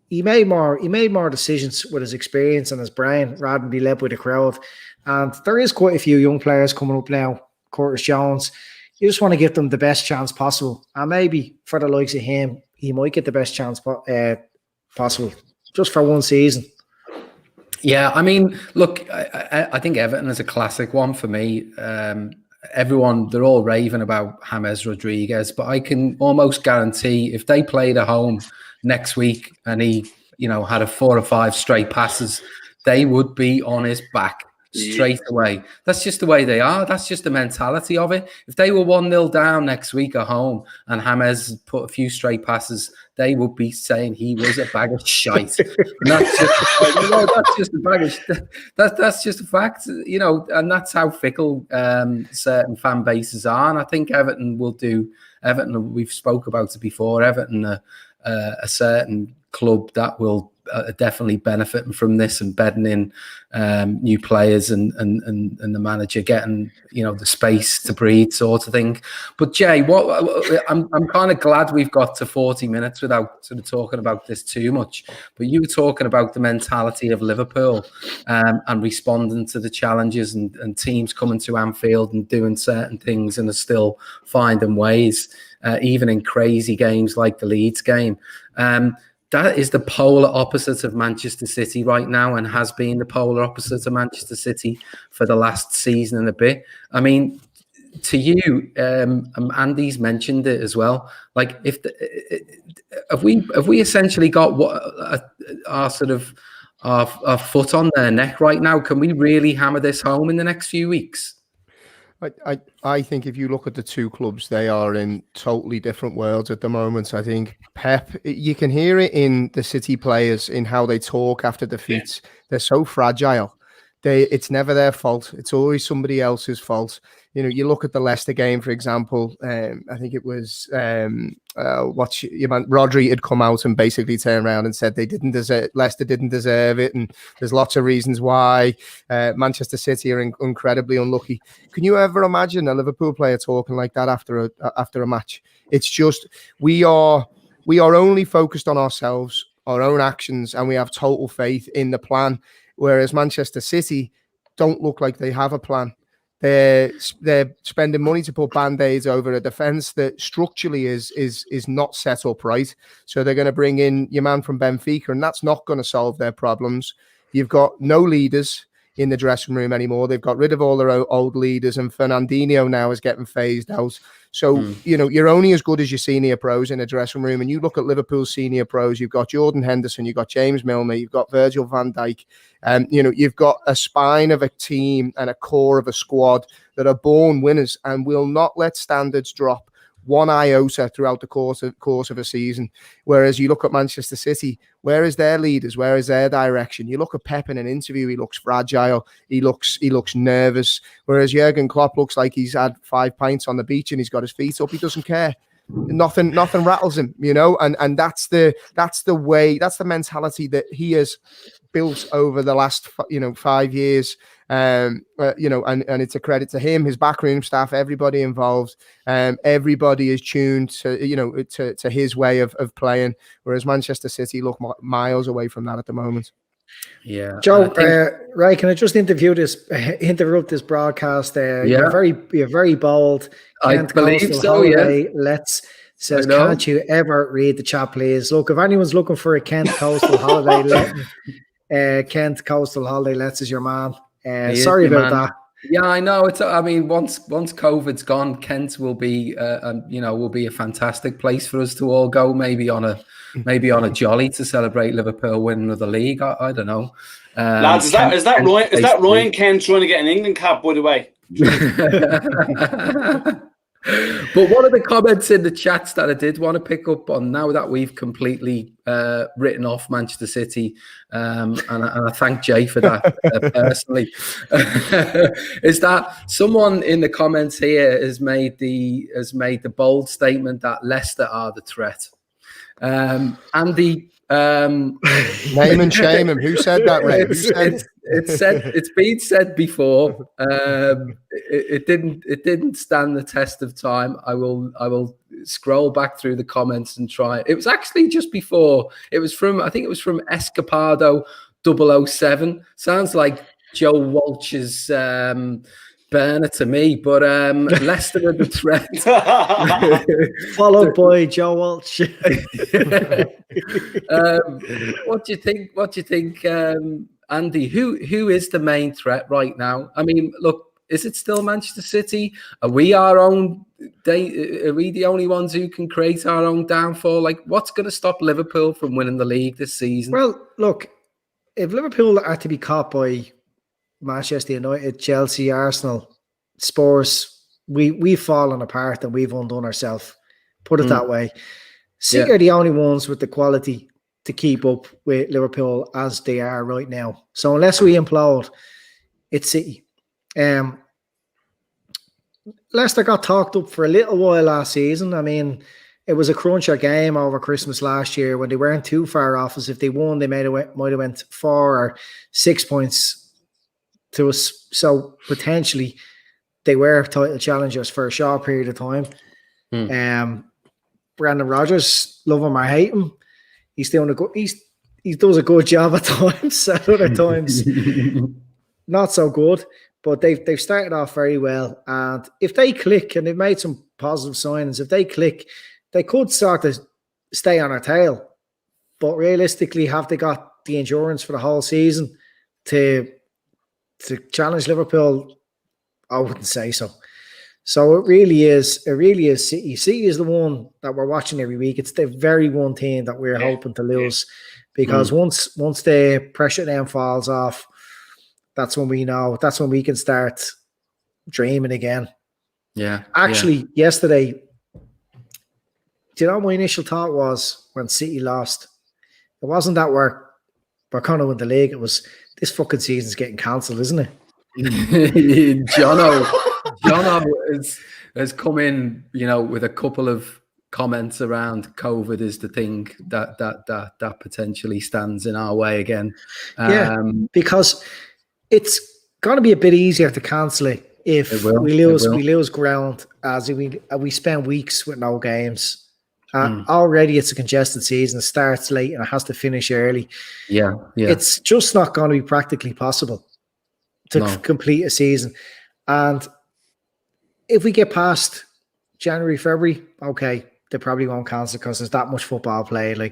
he made more decisions with his experience and his brain rather than be led by the crowd. And there is quite a few young players coming up now. Curtis Jones, you just want to give them the best chance possible. And maybe for the likes of him, he might get the best chance possible. just for one season.
Yeah, I mean, look, I think Everton is a classic one for me. Everyone, they're all raving about James Rodriguez, but I can almost guarantee if they played at home next week and he, had a 4 or 5 straight passes, they would be on his back straight away. That's just the way they are. That's just the mentality of it. If they were 1-0 down next week at home and James put a few straight passes, they would be saying he was a bag of shite. And that's just a bag of that's just a fact, and that's how fickle certain fan bases are. And I think Everton, we've spoke about it before, Everton a certain club that will definitely benefiting from this and bedding in new players and the manager getting the space to breathe, sort of thing. But Jay, I'm kind of glad we've got to 40 minutes without sort of talking about this too much. But you were talking about the mentality of Liverpool and responding to the challenges and teams coming to Anfield and doing certain things and are still finding ways, even in crazy games like the Leeds game. That is the polar opposite of Manchester City right now, and has been the polar opposite of Manchester City for the last season and a bit. I mean, to you, Andy's mentioned it as well. Like, have we essentially got our foot on their neck right now? Can we really hammer this home in the next few weeks?
I think if you look at the two clubs, they are in totally different worlds at the moment. I think Pep, you can hear it in the City players, in how they talk after defeats. Yeah. They're so fragile. It's never their fault. It's always somebody else's fault. You look at the Leicester game, for example. I think it was Rodri had come out and basically turned around and said Leicester didn't deserve it, and there's lots of reasons why. Manchester City are incredibly unlucky. Can you ever imagine a Liverpool player talking like that after a match? It's just we are only focused on ourselves, our own actions, and we have total faith in the plan. Whereas Manchester City don't look like they have a plan. They're spending money to put band-aids over a defence that structurally is not set up right. So they're going to bring in your man from Benfica, and that's not going to solve their problems. You've got no leaders in the dressing room anymore. They've got rid of all their old leaders, and Fernandinho now is getting phased out. So, you're only as good as your senior pros in a dressing room. And you look at Liverpool's senior pros, you've got Jordan Henderson, you've got James Milner, you've got Virgil van Dijk. You've got a spine of a team and a core of a squad that are born winners and will not let standards drop one iota throughout the course of a season. Whereas you look at Manchester City, where is their leaders? Where is their direction? You look at Pep in an interview, he looks fragile, he looks nervous. Whereas Jurgen Klopp looks like he's had 5 pints on the beach and he's got his feet up. He doesn't care. Nothing rattles him, and that's the way, that's the mentality that he has built over the last 5 years. And it's a credit to him, his backroom staff, everybody involved. Everybody is tuned to his way of playing, whereas Manchester City look miles away from that at the moment.
Yeah,
Joe, right? Can I just interrupt this broadcast? You're very bold.
I believe so.
Holiday, says, can't you ever read the chat, please? Look, if anyone's looking for a Kent Coastal Holiday, Kent Coastal Holiday, Let's is your man. Sorry about that.
Yeah, I know. Once COVID's gone, Kent will be a fantastic place for us to all go. Maybe on a jolly to celebrate Liverpool winning of the league. I don't know.
Lads, is that Ryan Kent trying to get an England cap, by the way?
But one of the comments in the chats that I did want to pick up on, now that we've completely written off Manchester City, and I thank Jay for that personally, is that someone in the comments here has made the bold statement that Leicester are the threat. Andy,
name and shame him. Who said that, Ray?
It's been said before. It didn't stand the test of time. I will scroll back through the comments and try. It was actually just before. I think it was from Escapado 007. Sounds like Joe Walsh's burner to me. But Leicester are the threat.
Followed by Joe Walsh.
What do you think? What do you think, Andy? Who is the main threat right now? I mean, look, is it still Manchester City? Are we our own? Are we the only ones who can create our own downfall? Like, what's going to stop Liverpool from winning the league this season?
Well, look, if Liverpool are to be caught by Manchester United, Chelsea, Arsenal, Spurs, we've fallen apart and we've undone ourselves. Put it that way. City are the only ones with the quality to keep up with Liverpool as they are right now. So unless we implode, it's City. Leicester got talked up for a little while last season. I mean, it was a cruncher game over Christmas last year when they weren't too far off us. If they won, they might have went 4 or 6 points to us. So potentially they were title challengers for a short period of time. Brendan Rodgers, love him or hate him, he's doing he does a good job at times. At other times, not so good. But they've started off very well. And if they click, and they've made some positive signings, if they click, they could start to stay on our tail. But realistically, have they got the endurance for the whole season to challenge Liverpool? I wouldn't say so. So it really is City. City is the one that we're watching every week. It's the very one team that we're hoping to lose. Because once the pressure then falls off, that's when we know. That's when we can start dreaming again.
Yeah.
Actually, yesterday, do you know what my initial thought was when City lost? It wasn't that we're kind of win the league. It was, this fucking season's getting cancelled, isn't it?
Jono has come in, with a couple of comments around COVID is the thing that potentially stands in our way again.
Because it's going to be a bit easier to cancel it if we lose ground, as we spend weeks with no games. Already it's a congested season. It starts late and it has to finish early. Yeah. It's just not going to be practically possible to complete a season. And if we get past January, February, okay, they probably won't cancel because there's that much football played. I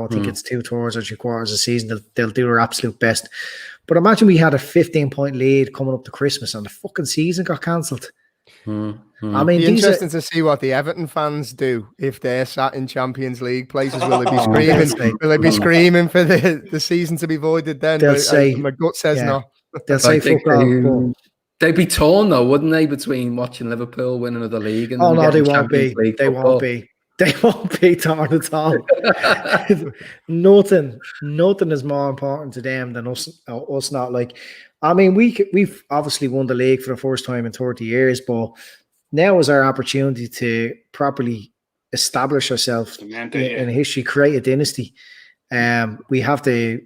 think it's 2 tours or 3 quarters of the season. They'll do their absolute best. But imagine we had a 15-point lead coming up to Christmas and the fucking season got cancelled. I mean,
it'd be interesting to see what the Everton fans do if they're sat in Champions League places. Will they be screaming? Will they be screaming for the season to be voided? Then
they'll say,
my gut says no.
They'll say football.
They'd be torn though, wouldn't they, between watching Liverpool win another league and
they won't be. They won't be. They won't be torn at all. Nothing is more important to them than us not. I mean, we've obviously won the league for the first time in 30 years, but now is our opportunity to properly establish ourselves in history, create a dynasty. We have the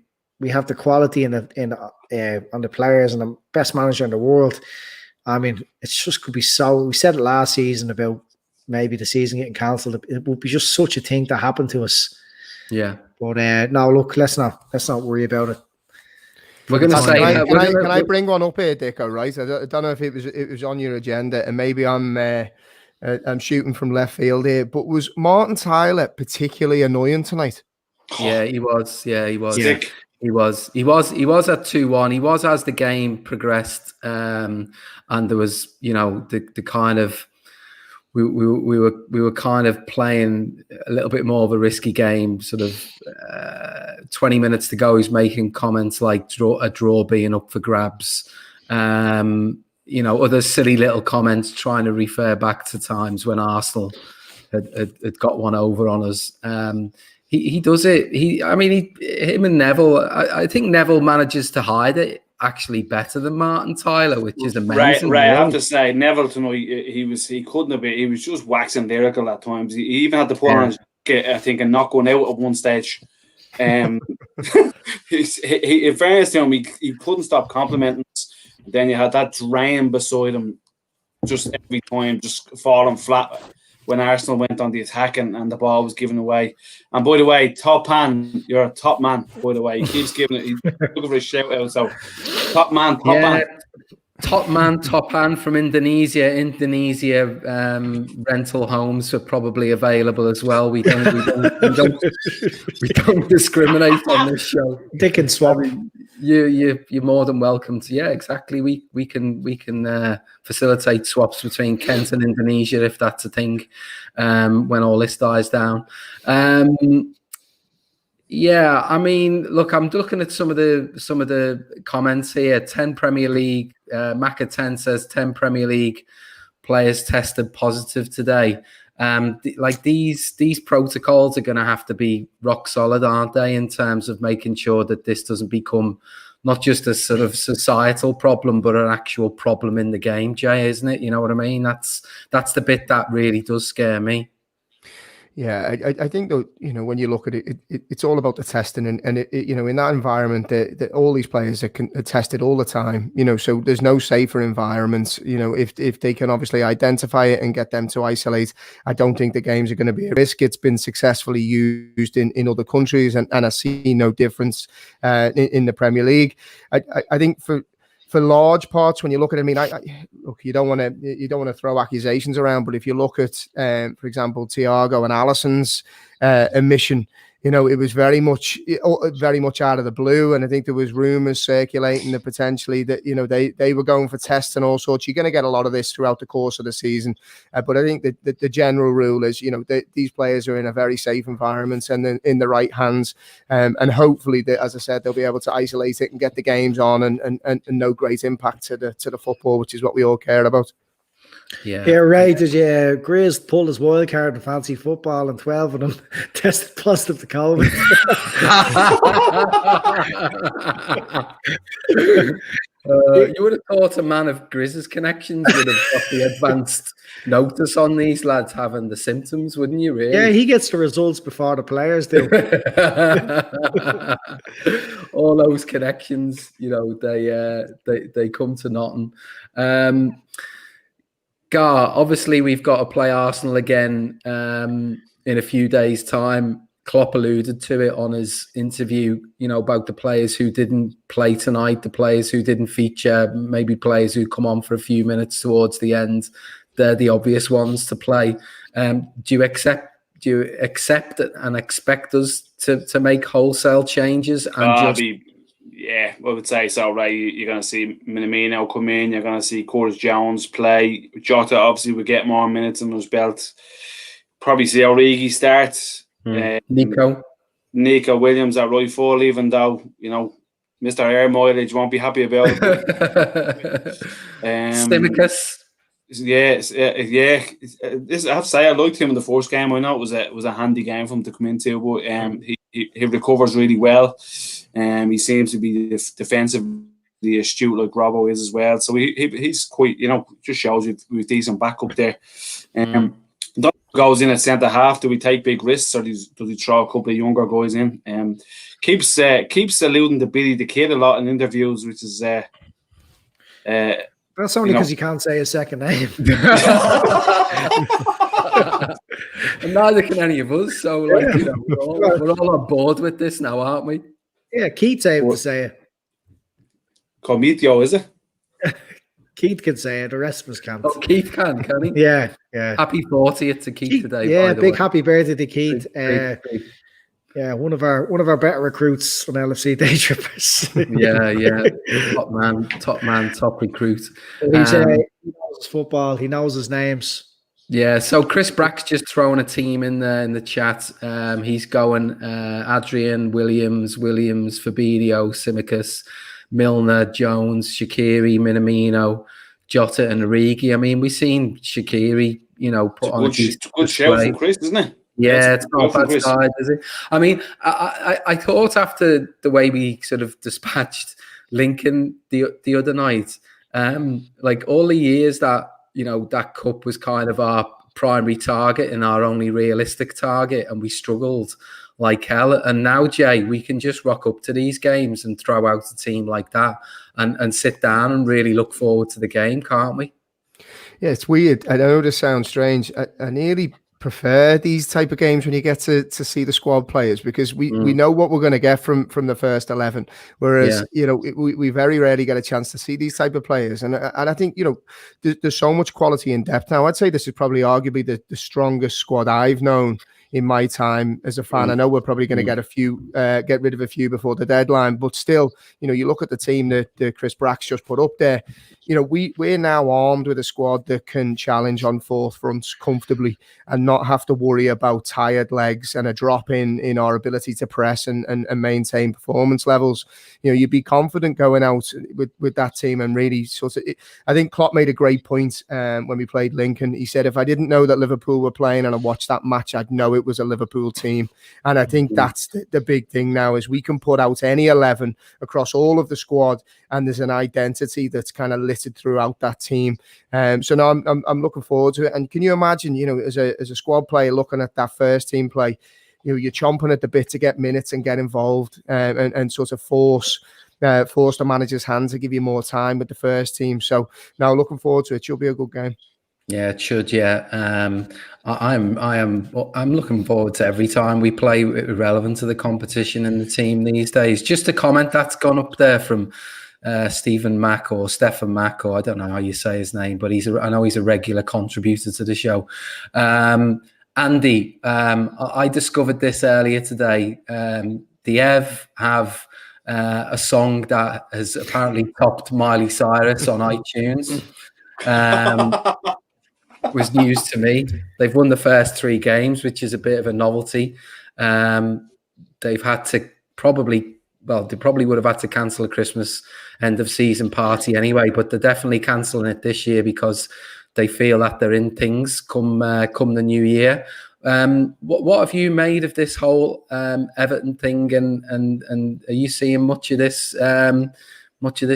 quality on the players and the best manager in the world. I mean, it's just could be so. We said it last season about maybe the season getting cancelled. It would be just such a thing that happened to us. Yeah. But no, look, let's not worry about it.
We're going to say.
Can I bring one up here, Dicko? Right? I don't know if it was on your agenda, and maybe I'm shooting from left field here. But was Martin Tyler particularly annoying tonight?
Yeah, he was. Yeah, he was.
Sick.
He was at 2-1. He was as the game progressed, and there was, the kind of we were kind of playing a little bit more of a risky game. Sort of 20 minutes to go, he's making comments like a draw being up for grabs. Other silly little comments trying to refer back to times when Arsenal had got one over on us. He does it. Him and Neville. I think Neville manages to hide it actually better than Martin Tyler, which is amazing.
Right. I have to say, Neville tonight, he couldn't have been. He was just waxing lyrical at times. He even had to put on, I think, a knock going out at one stage. In fairness to him, he couldn't stop complimenting us. Then you had that drain beside him, just every time, just falling flat. When Arsenal went on the attack and the ball was given away. And by the way, top man, you're a top man, by the way. He keeps giving it, he's looking for a shout out. So, top man.
Top man, top hand from Indonesia. Rental homes are probably available as well. We don't discriminate on this show.
They can swap.
I mean, you're more than welcome to. Yeah, exactly. We can facilitate swaps between Kent and Indonesia if that's a thing. When all this dies down. Yeah, I mean, look, I'm looking at some of the comments here. 10 Premier League. Maka 10 says 10 Premier League players tested positive today. Like these protocols are going to have to be rock solid, aren't they, in terms of making sure that this doesn't become not just a sort of societal problem, but an actual problem in the game, Jay, isn't it? You know what I mean? That's the bit that really does scare me.
Yeah, I think though, you know, when you look at it, it's all about the testing, and you know, in that environment, that all these players are tested all the time. You know, so there's no safer environments. You know, if they can obviously identify it and get them to isolate, I don't think the games are going to be a risk. It's been successfully used in other countries, and I see no difference in the Premier League. I think for large parts, when you look at it, I mean, look, you don't want to throw accusations around, but if you look at, for example, Thiago and Alisson's admission, you know, it was very much out of the blue, and I think there was rumours circulating that potentially that, you know, they were going for tests and all sorts. You're going to get a lot of this throughout the course of the season, but I think that the general rule is, you know, these players are in a very safe environment and in the right hands, and hopefully, as I said, they'll be able to isolate it and get the games on, and no great impact to the football, which is what we all care about.
Yeah, Ray, did you Grizz pull his wild card in fancy football and 12 of them tested positive to COVID?
You would have thought a man of Grizz's connections would have got the advanced notice on these lads having the symptoms, wouldn't you, really?
Yeah, he gets the results before the players do.
All those connections, you know, they come to nothing. Gar, obviously we've got to play Arsenal again in a few days' time. Klopp alluded to it on his interview, you know, about the players who didn't play tonight, the players who didn't feature, maybe players who come on for a few minutes towards the end. They're the obvious ones to play. Do you accept and expect us to make wholesale changes? And
yeah, I would say so, right? You're going to see Minamino come in. You're going to see Curtis Jones play. Jota obviously will get more minutes on his belt. Probably see Origi start.
Nico
Williams at right full, even though, you know, Mr. Air Mileage won't be happy about it.
Stimicus.
Yeah. This, I have to say, I liked him in the first game. I know it was a handy game for him to come into, but he recovers really well. He seems to be defensively astute like Robbo is as well. So he's quite, you know, just shows you with decent backup there. Goes in at centre half. Do we take big risks, or does he throw a couple of younger guys in? Keeps alluding to Billy the Kid a lot in interviews, which is
that's only because you can't say his second name.
And neither can any of us. So, like, you know, we're all on board with this now, aren't we?
Yeah, Keith's able to say it.
Comitio, is it?
Keith can say it. The rest of us can't.
Oh, Keith can he?
Yeah.
Happy 40th to Keith today.
Yeah,
by the
big
way.
happy birthday to Keith.
Big.
Yeah, one of our better recruits on LFC Daytrippers.
Top man, top recruit.
He knows his football. He knows his names.
Yeah, so Chris Brack's just throwing a team in the chat. He's going Adrian, Williams, Fabinho, Simicus, Milner, Jones, Shaqiri, Minamino, Jota and Origi. I mean, we've seen Shaqiri, you know, put on a
good shout from Chris, isn't it?
Yeah, it's not a bad side, is it? I mean, I thought after the way we sort of dispatched Lincoln the other night, like all the years that, you know, that cup was kind of our primary target and our only realistic target, and we struggled like hell. And now, Jay, we can just rock up to these games and throw out a team like that and sit down and really look forward to the game, can't we?
Yeah, it's weird. I know this sounds strange. I nearly prefer these type of games when you get to see the squad players, because we know what we're going to get from the first 11, whereas we very rarely get a chance to see these type of players, and I think there's so much quality in depth now. I'd say this is probably arguably the strongest squad I've known in my time as a fan. I know we're probably going to get rid of a few before the deadline, but still, you look at the team that Chris Brack's just put up there. We're now armed with a squad that can challenge on fourth fronts comfortably and not have to worry about tired legs and a drop in our ability to press and maintain performance levels. You'd be confident going out with that team and really I think Klopp made a great point when we played Lincoln. He said, if I didn't know that Liverpool were playing and I watched that match, I'd know it was a Liverpool team. And I think that's the big thing now, is we can put out any 11 across all of the squad, and there's an identity that's kind of littered throughout that team. So now I'm looking forward to it. And can you imagine, as a squad player looking at that first team play, you're chomping at the bit to get minutes and get involved and sort of force the manager's hand to give you more time with the first team. So now looking forward to it. Should be a good game.
Yeah, it should. Yeah, I'm looking forward to every time we play, relevant to the competition and the team these days. Just a comment that's gone up there from Stephen Mack, or Stefan Mack, or I don't know how you say his name, but I know he's a regular contributor to the show. Andy, I discovered this earlier today. The Ev have a song that has apparently topped Miley Cyrus on iTunes. Was news to me. They've won the first 3 games, which is a bit of a novelty. They've had to they probably would have had to cancel a Christmas end of season party anyway, but they're definitely cancelling it this year because they feel that they're in things come the new year. What have you made of this whole Everton thing, and are you seeing much of this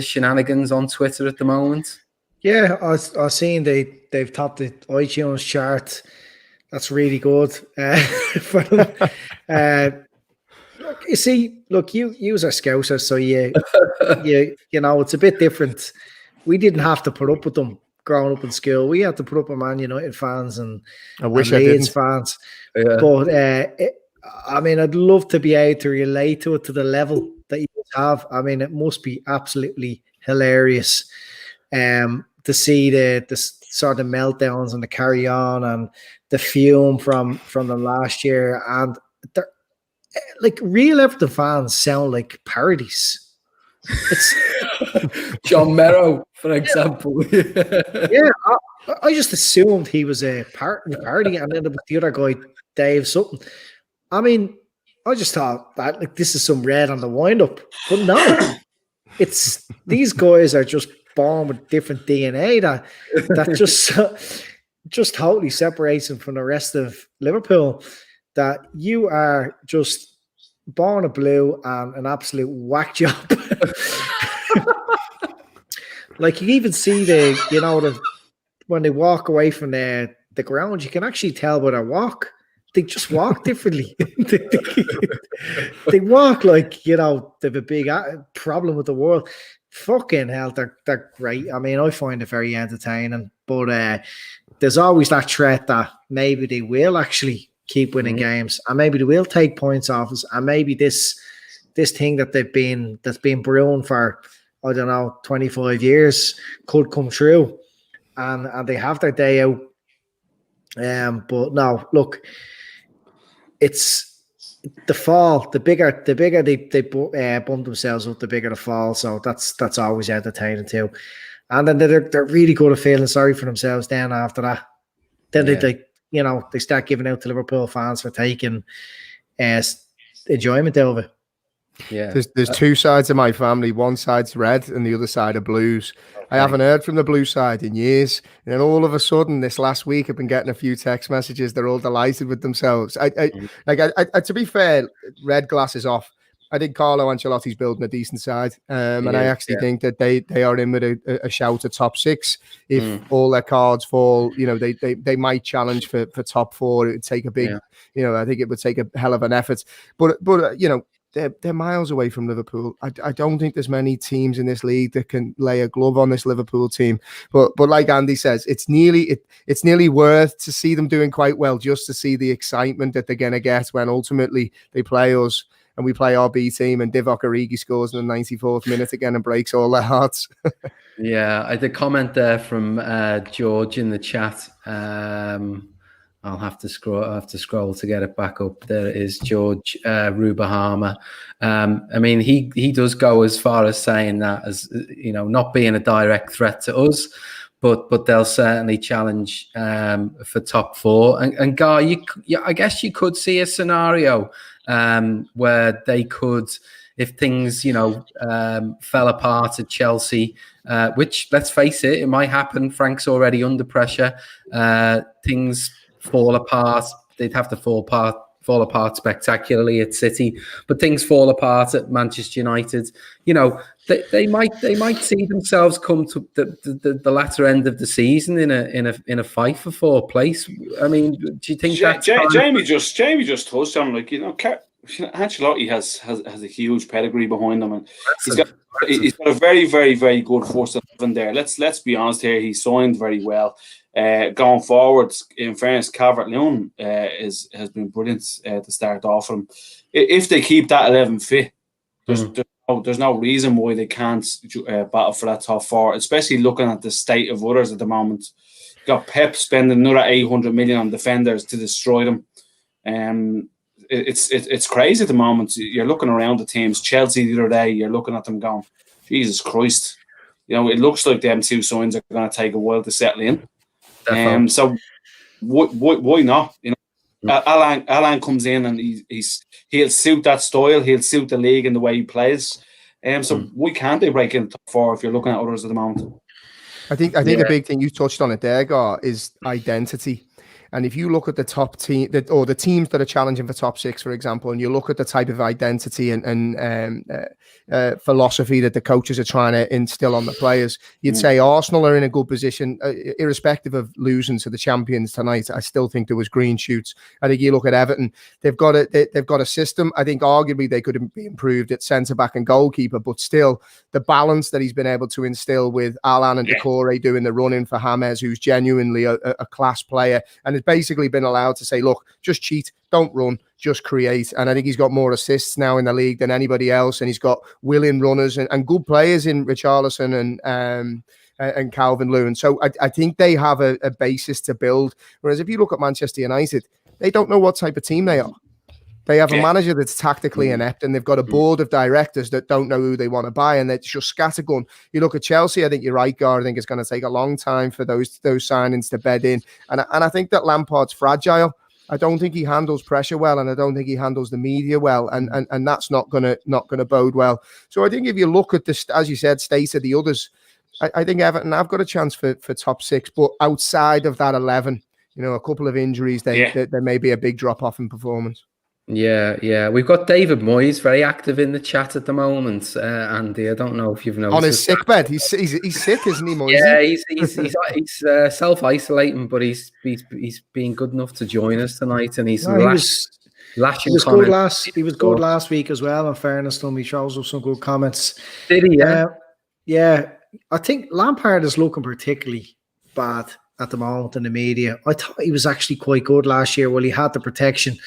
shenanigans on Twitter at the moment? Yeah,
I've seen they've topped the iTunes chart. That's really good for them. You see, look, you are Scousers, so it's a bit different. We didn't have to put up with them growing up in school. We had to put up with Man United fans and Leeds fans. Yeah. But I'd love to be able to relate to it to the level that you have. It must be absolutely hilarious to see the sort of meltdowns and the carry on and the fume from them last year. And they're like, real Everton fans sound like parodies. It's
John Merrow, for example.
Yeah, I just assumed he was a parody, and then the other guy, Dave something. I just thought that like this is some red on the wind-up, but no, it's these guys are just born with different DNA that just totally separates them from the rest of Liverpool. That you are just born a blue and an absolute whack job. Like, you even see when they walk away from the ground, you can actually tell by their walk. They just walk differently. They walk like, they have a big problem with the world. Fucking hell, they're great. I find it very entertaining, but there's always that threat that maybe they will actually keep winning games, and maybe they will take points off us, and maybe this thing that's been brewing for, I don't know, 25 years could come true, and they have their day out. But no, look, it's the fall. The bigger they bump themselves up, the bigger the fall. So that's always entertaining too. And then they're really good at feeling sorry for themselves. Then after that, then they start giving out to Liverpool fans for taking enjoyment out of it.
Yeah, there's 2 sides of my family. One side's red and the other side are blues. Okay. I haven't heard from the blue side in years, and then all of a sudden this last week I've been getting a few text messages. They're all delighted with themselves. To be fair, red glasses off, I think Carlo Ancelotti's building a decent side, and I actually think that they are in with a shout at top 6 if all their cards fall. They might challenge for top 4. It would take a big, I think it would take a hell of an effort. But they're miles away from Liverpool. I don't think there's many teams in this league that can lay a glove on this Liverpool team. But like Andy says, it's nearly worth to see them doing quite well just to see the excitement that they're going to get when ultimately they play us and we play our B team and Divock Origi scores in the 94th minute again and breaks all their hearts.
Yeah, I did comment there from George in the chat. I'll have to scroll to get it back up. There it is, George Rubahama. I mean, he does go as far as saying that, as not being a direct threat to us, but they'll certainly challenge for top four. And Guy, I guess you could see a scenario where they could, if things fell apart at Chelsea, which, let's face it might happen. Frank's already under pressure. Things fall apart. They'd have to fall apart spectacularly at City, but things fall apart at Manchester United. They might see themselves come to the latter end of the season in a fight for fourth place. I mean, do you think that's
Jamie just touched on, Ancelotti has a huge pedigree behind him, and he's got a very, very, very good first 11 there. Let's be honest here. He signed very well. Going forward, in fairness, Calvert-Lewin has been brilliant to start off from. If they keep that 11 fit, there's no reason why they can't battle for that top four, especially looking at the state of others at the moment. You got Pep spending another 800 million on defenders to destroy them. It's crazy at the moment. You're looking around the teams. Chelsea the other day, you're looking at them going, Jesus Christ. It looks like them two signs are going to take a while to settle in. So why not? Alan comes in and he'll suit that style. He'll suit the league and the way he plays. So why can't they break in the top four if you're looking at others at the moment?
I think the big thing you touched on it there, Gar, is identity. And if you look at the top team or the teams that are challenging for top six, for example, and you look at the type of identity and philosophy that the coaches are trying to instill on the players, you'd say Arsenal are in a good position, irrespective of losing to the champions tonight. I still think there was green shoots. I think you look at Everton; they've got a system. I think arguably they could be improved at centre back and goalkeeper, but still the balance that he's been able to instill with Alan and Decore doing the running for James, who's genuinely a class player, and has basically been allowed to say, look, just cheat, don't run, just create. And I think he's got more assists now in the league than anybody else, and he's got willing runners and good players in Richarlison and Calvert-Lewin. So I think they have a basis to build. Whereas if you look at Manchester United, they don't know what type of team they are. They have a manager that's tactically inept, and they've got a board of directors that don't know who they want to buy, and they're just scattergun. You look at Chelsea, I think you're right, Gar. I think it's going to take a long time for those signings to bed in. And I think that Lampard's fragile. I don't think he handles pressure well, and I don't think he handles the media well, and that's not gonna bode well. So I think if you look at this, as you said, state of the others, I think Everton have got a chance for top six, but outside of that 11, a couple of injuries, there may be a big drop off in performance.
Yeah. We've got David Moyes very active in the chat at the moment, Andy. I don't know if you've noticed.
On his sick bed. He's sick, isn't he, Moyes?
Yeah, he's self-isolating, but he's been good enough to join us tonight, and he's lashing.
He was good last week as well. In fairness to him, he shows up some good comments.
Did he?
Yeah. I think Lampard is looking particularly bad at the moment in the media. I thought he was actually quite good last year. Well, he had the protection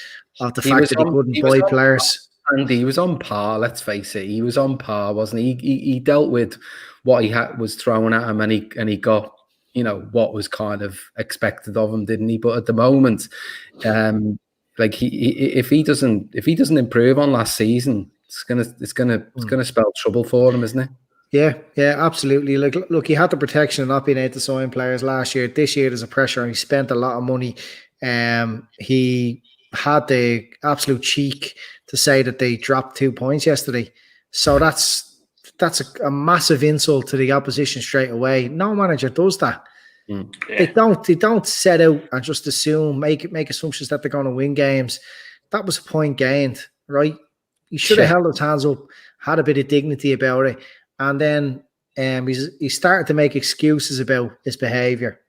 of the fact that he couldn't buy players.
And he was on par, let's face it. He was on par, wasn't he? He dealt with what was thrown at him, and he got, what was kind of expected of him, didn't he? But at the moment, if he doesn't improve on last season, it's gonna spell trouble for him, isn't it?
Yeah, absolutely. Look, he had the protection of not being able to sign players last year. This year, there's a pressure, and he spent a lot of money. He had the absolute cheek to say that they dropped 2 points yesterday. So that's a massive insult to the opposition straight away. No manager does that. They don't set out and just assume, make assumptions that they're going to win games. That was a point gained, right? He should have held his hands up, had a bit of dignity about it. And then he started to make excuses about his behaviour.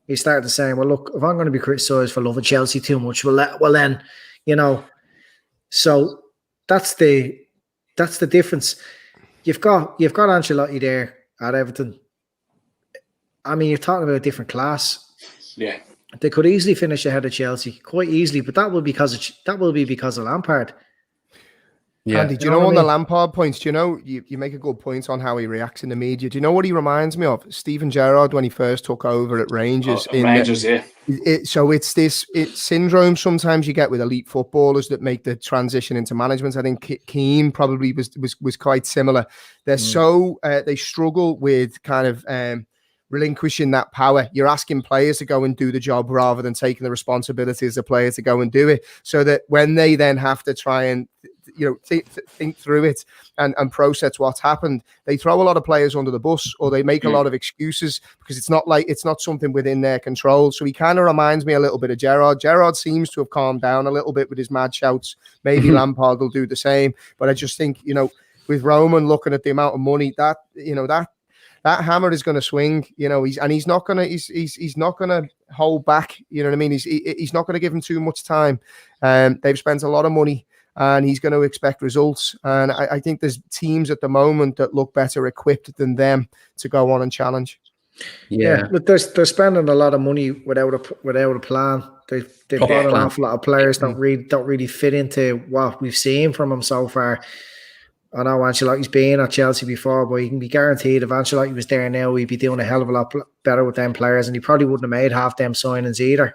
He started to say, well, look, if I'm going to be criticised for loving Chelsea too much, well then, So that's the difference. You've got Ancelotti there at Everton. I mean, you're talking about a different class.
Yeah.
They could easily finish ahead of Chelsea, quite easily, but that will be because of Lampard.
Yeah.
Andy, do you know on the Lampard points, do you know, you make a good point on how he reacts in the media. Do you know what he reminds me of? Steven Gerrard when he first took over at Rangers. So it's syndrome sometimes you get with elite footballers that make the transition into management. I think Keane probably was quite similar. They're they struggle with kind of relinquishing that power. You're asking players to go and do the job rather than taking the responsibility as a player to go and do it. So that when they then have to try and think through it and process what's happened, they throw a lot of players under the bus, or they make a lot of excuses because it's not something within their control. So he kind of reminds me a little bit of Gerrard. Gerrard seems to have calmed down a little bit with his mad shouts. Maybe Lampard will do the same, but I just think, with Roman looking at the amount of money that hammer is going to swing, he's not going to hold back. You know what I mean? He's not going to give him too much time. They've spent a lot of money, and he's going to expect results. And I think there's teams at the moment that look better equipped than them to go on and challenge.
Yeah, but they're spending a lot of money without a plan. They've brought an awful lot of players that don't really fit into what we've seen from them so far. I know Ancelotti's been at Chelsea before, but you can be guaranteed if Ancelotti was there now, he'd be doing a hell of a lot better with them players, and he probably wouldn't have made half them signings either.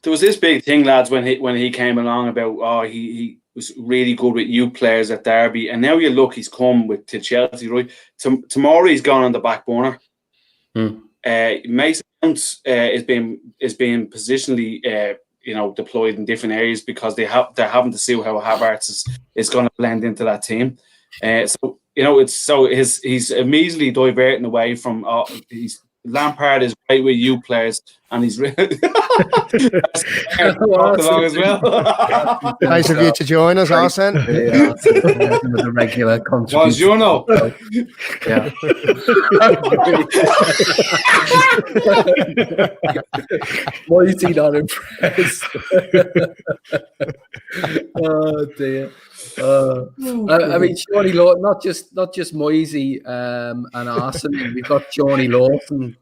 There was this big thing, lads, when he came along about he was really good with youth players at Derby, and now you look, he's come to Chelsea, right? Tomorrow he's gone on the back burner. Mason Mount is being positionally deployed in different areas because they're having to see how Havertz is going to blend into that team. He's immediately diverting away from Lampard is great with youth players, and he's really along as well.
Nice of you to join us, Allison.
Yeah, the regular contribution.
Yeah.
Why is he not impressed? Oh dear. I mean, Johnny Lawson, not just Moisey and Arsenal. We've got Johnny Lawson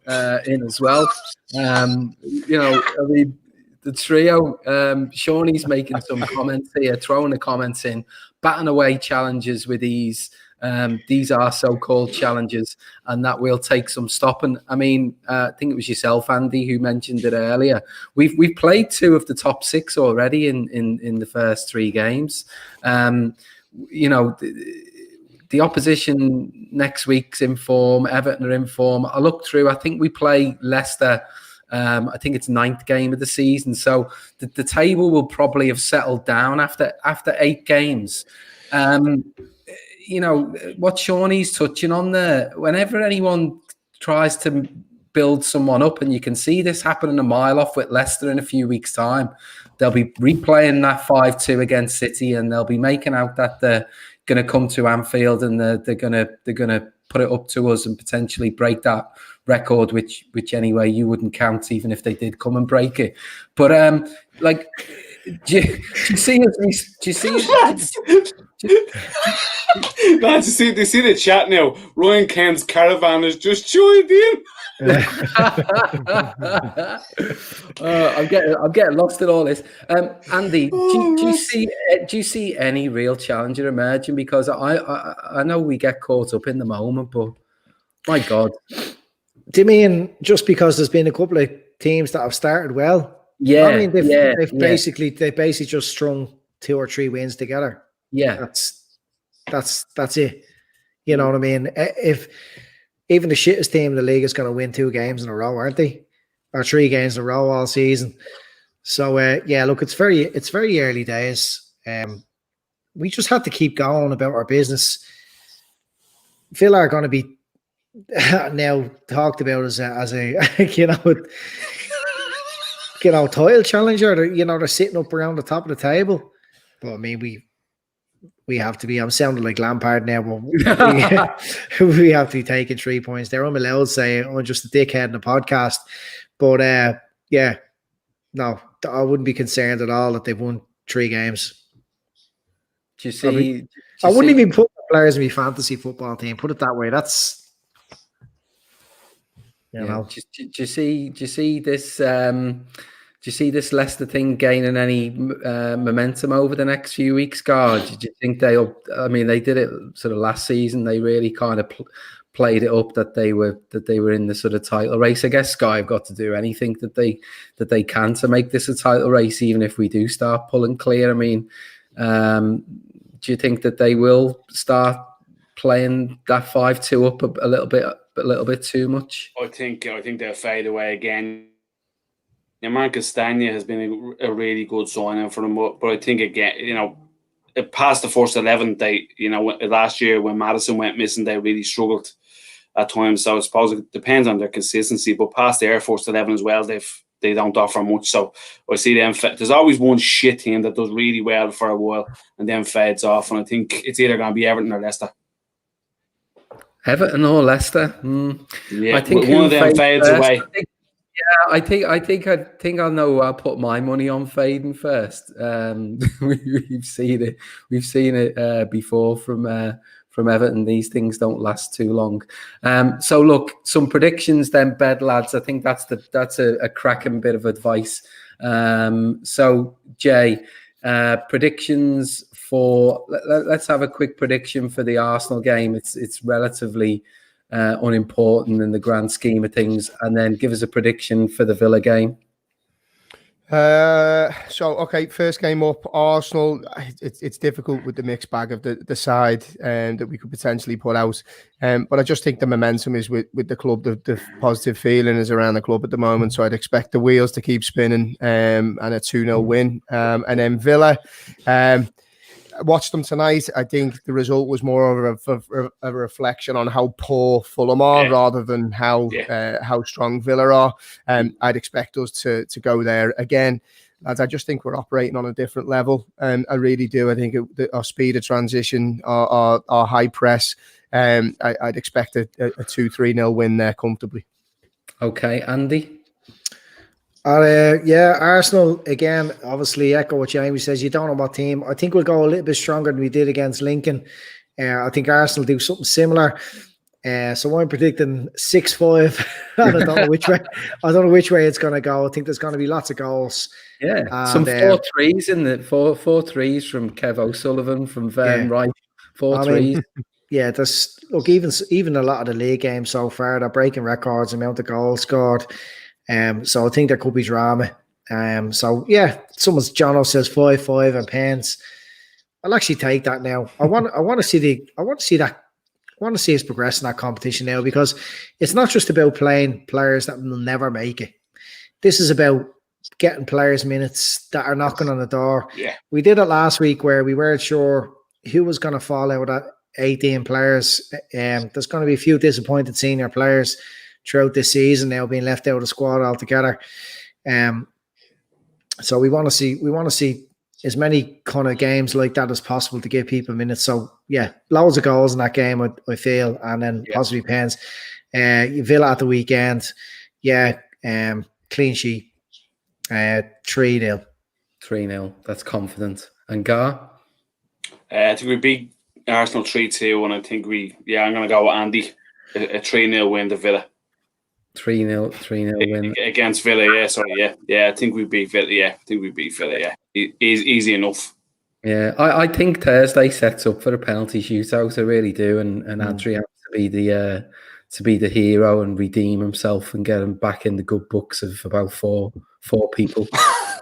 in as well. I mean, the trio. Shawnee's making some comments here, throwing the comments in, batting away challenges with ease. These are so-called challenges, and that will take some stopping. I mean, I think it was yourself, Andy, who mentioned it earlier. We've played 2 of the top 6 already in the first 3 games. The opposition next week's in form. Everton are in form. I looked through. I think we play Leicester. I think it's 9th game of the season. So the table will probably have settled down after 8 games. What Shawnee's touching on there, whenever anyone tries to build someone up, and you can see this happening a mile off with Leicester in a few weeks' time, they'll be replaying that 5-2 against City, and they'll be making out that they're going to come to Anfield and they're going to put it up to us and potentially break that record, which anyway you wouldn't count even if they did come and break it. But do you see
Lads, you see the chat now. Ryan Kent's caravan has just joined in.
I'm getting lost in all this. Andy, do you see any real challenger emerging? Because I know we get caught up in the moment, but my God.
Do you mean just because there's been a couple of teams that have started well?
Yeah,
I mean they've basically just strung 2 or 3 wins together.
Yeah,
that's it. You know what I mean? If even the shittest team in the league is going to win 2 games in a row, aren't they? Or 3 games in a row all season. So look, it's very early days. We just have to keep going about our business. Villa are going to be now talked about as a title challenger. They're sitting up around the top of the table. But I mean, we have to be. I'm sounding like Lampard now, but we have to be taking 3 points there. I'm allowed to say I'm just a dickhead in the podcast, but no, I wouldn't be concerned at all that they've won 3 games.
Do you see?
I wouldn't even put the players in my fantasy football team. Put it that way. That's you know.
Do you see this? Do you see this Leicester thing gaining any momentum over the next few weeks, Gar? Do you think they'll? I mean, they did it sort of last season. They really kind of played it up that they were in the sort of title race. I guess Sky have got to do anything that they can to make this a title race, even if we do start pulling clear. I mean, do you think that they will start playing that 5-2 up a little bit too much?
I think they'll fade away again. Man Castagna has been a really good signing for them, but I think again, past the first 11, they, last year when Maddison went missing, they really struggled at times. So I suppose it depends on their consistency. But past their first 11 as well, they don't offer much. So I see them. There's always one shit team that does really well for a while and then fades off. And I think it's either going to be Everton or Leicester.
Everton or Leicester.
Yeah,
I think
one of them fades away.
I think I know who I'll put my money on fading first. We've seen it. We've seen it before from Everton. These things don't last too long. So look, some predictions then, bed lads. I think that's a cracking bit of advice. So Jay, predictions for. Let's have a quick prediction for the Arsenal game. It's relatively unimportant in the grand scheme of things, and then give us a prediction for the Villa game.
First game up, Arsenal. It's difficult with the mixed bag of the side that we could potentially put out, but I just think the momentum is with the club. The positive feeling is around the club at the moment, so I'd expect the wheels to keep spinning and a 2-0 win. And then Villa. I watched them tonight. I think the result was more of a reflection on how poor Fulham are rather than how strong Villa are. I'd expect us to go there again. Lads, I just think we're operating on a different level. I really do. I think our speed of transition, our high press, I'd expect a 2-3-0 win there comfortably.
Okay, Andy?
Arsenal, again, obviously echo what Jamie says. You don't know what team. I think we'll go a little bit stronger than we did against Lincoln. I think Arsenal do something similar. So I'm predicting 6-5. I don't know which way. I don't know which way it's going to go. I think there's going to be lots of goals.
Yeah, some 4-3s in the 4-3s from Kev O'Sullivan, from Van Wright. 4-3s.
Yeah, there's even a lot of the league games so far, they're breaking records, amount of goals scored. So I think there could be drama. Jono says 5-5 and pens. I'll actually take that now. I want to see us progress in that competition now, because it's not just about playing players that will never make it. This is about getting players minutes that are knocking on the door.
Yeah.
We did it last week where we weren't sure who was going to fall out of 18 players. There's going to be a few disappointed senior players throughout this season now being left out of the squad altogether. So we want to see as many kind of games like that as possible to give people minutes. So yeah, loads of goals in that game, I feel, and then possibly pens. Villa at the weekend, clean sheet, 3-0.
3-0. That's confident. And Gar?
I think we beat Arsenal 3-2, and I think I'm going to go with Andy. A 3-0 win to Villa.
3-0 win
against Villa. I think we beat Villa. Easy enough.
Yeah, I think Thursday sets up for a penalty shootout. I really do, and Adrian to be the hero and redeem himself and get him back in the good books of about four people.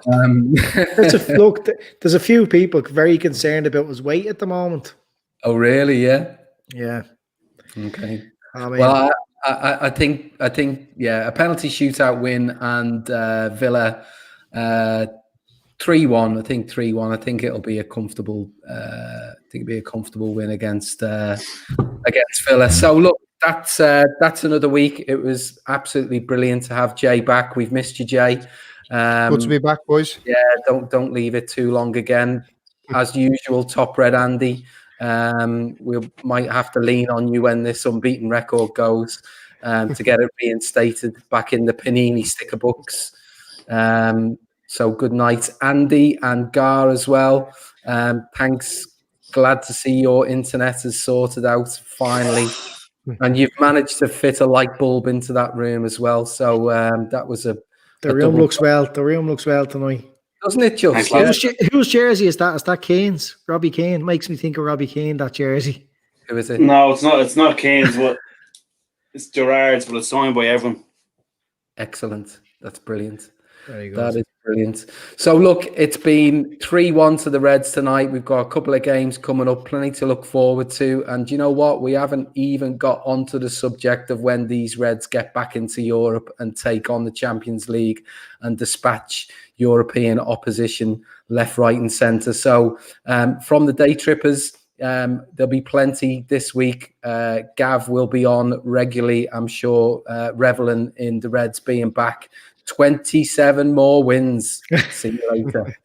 There's a few people very concerned about his weight at the moment.
Oh, really? Yeah.
Yeah.
Okay.
I mean,
well, I think a penalty shootout win, and Villa 3-1. I think 3-1. I think it'll be a comfortable. Win against Villa. So look, that's another week. It was absolutely brilliant to have Jay back. We've missed you, Jay.
Good to be back, boys.
Yeah, don't leave it too long again. As usual, top red Andy. We might have to lean on you when this unbeaten record goes to get it reinstated back in the Panini sticker books. So good night, Andy and Gar as well. Thanks glad to see your internet is sorted out finally. And you've managed to fit a light bulb into that room as well. So that was
the room looks well. The room looks well tonight.
Doesn't it just?
Whose jersey is that? Is that Kane's? Robbie Kane. Makes me think of Robbie Kane, that jersey.
Who is it?
No, it's not. It's not Kane's, but it's Gerrard's, but it's signed by everyone.
Excellent. That's brilliant.
Very good.
That is brilliant. So look, it's been 3-1 to the Reds tonight. We've got a couple of games coming up, plenty to look forward to. And you know what? We haven't even got onto the subject of when these Reds get back into Europe and take on the Champions League and dispatch European opposition left, right and centre. So from the Daytrippers, there'll be plenty this week. Gav will be on regularly, I'm sure, reveling in the Reds being back. 27 more wins. See you later.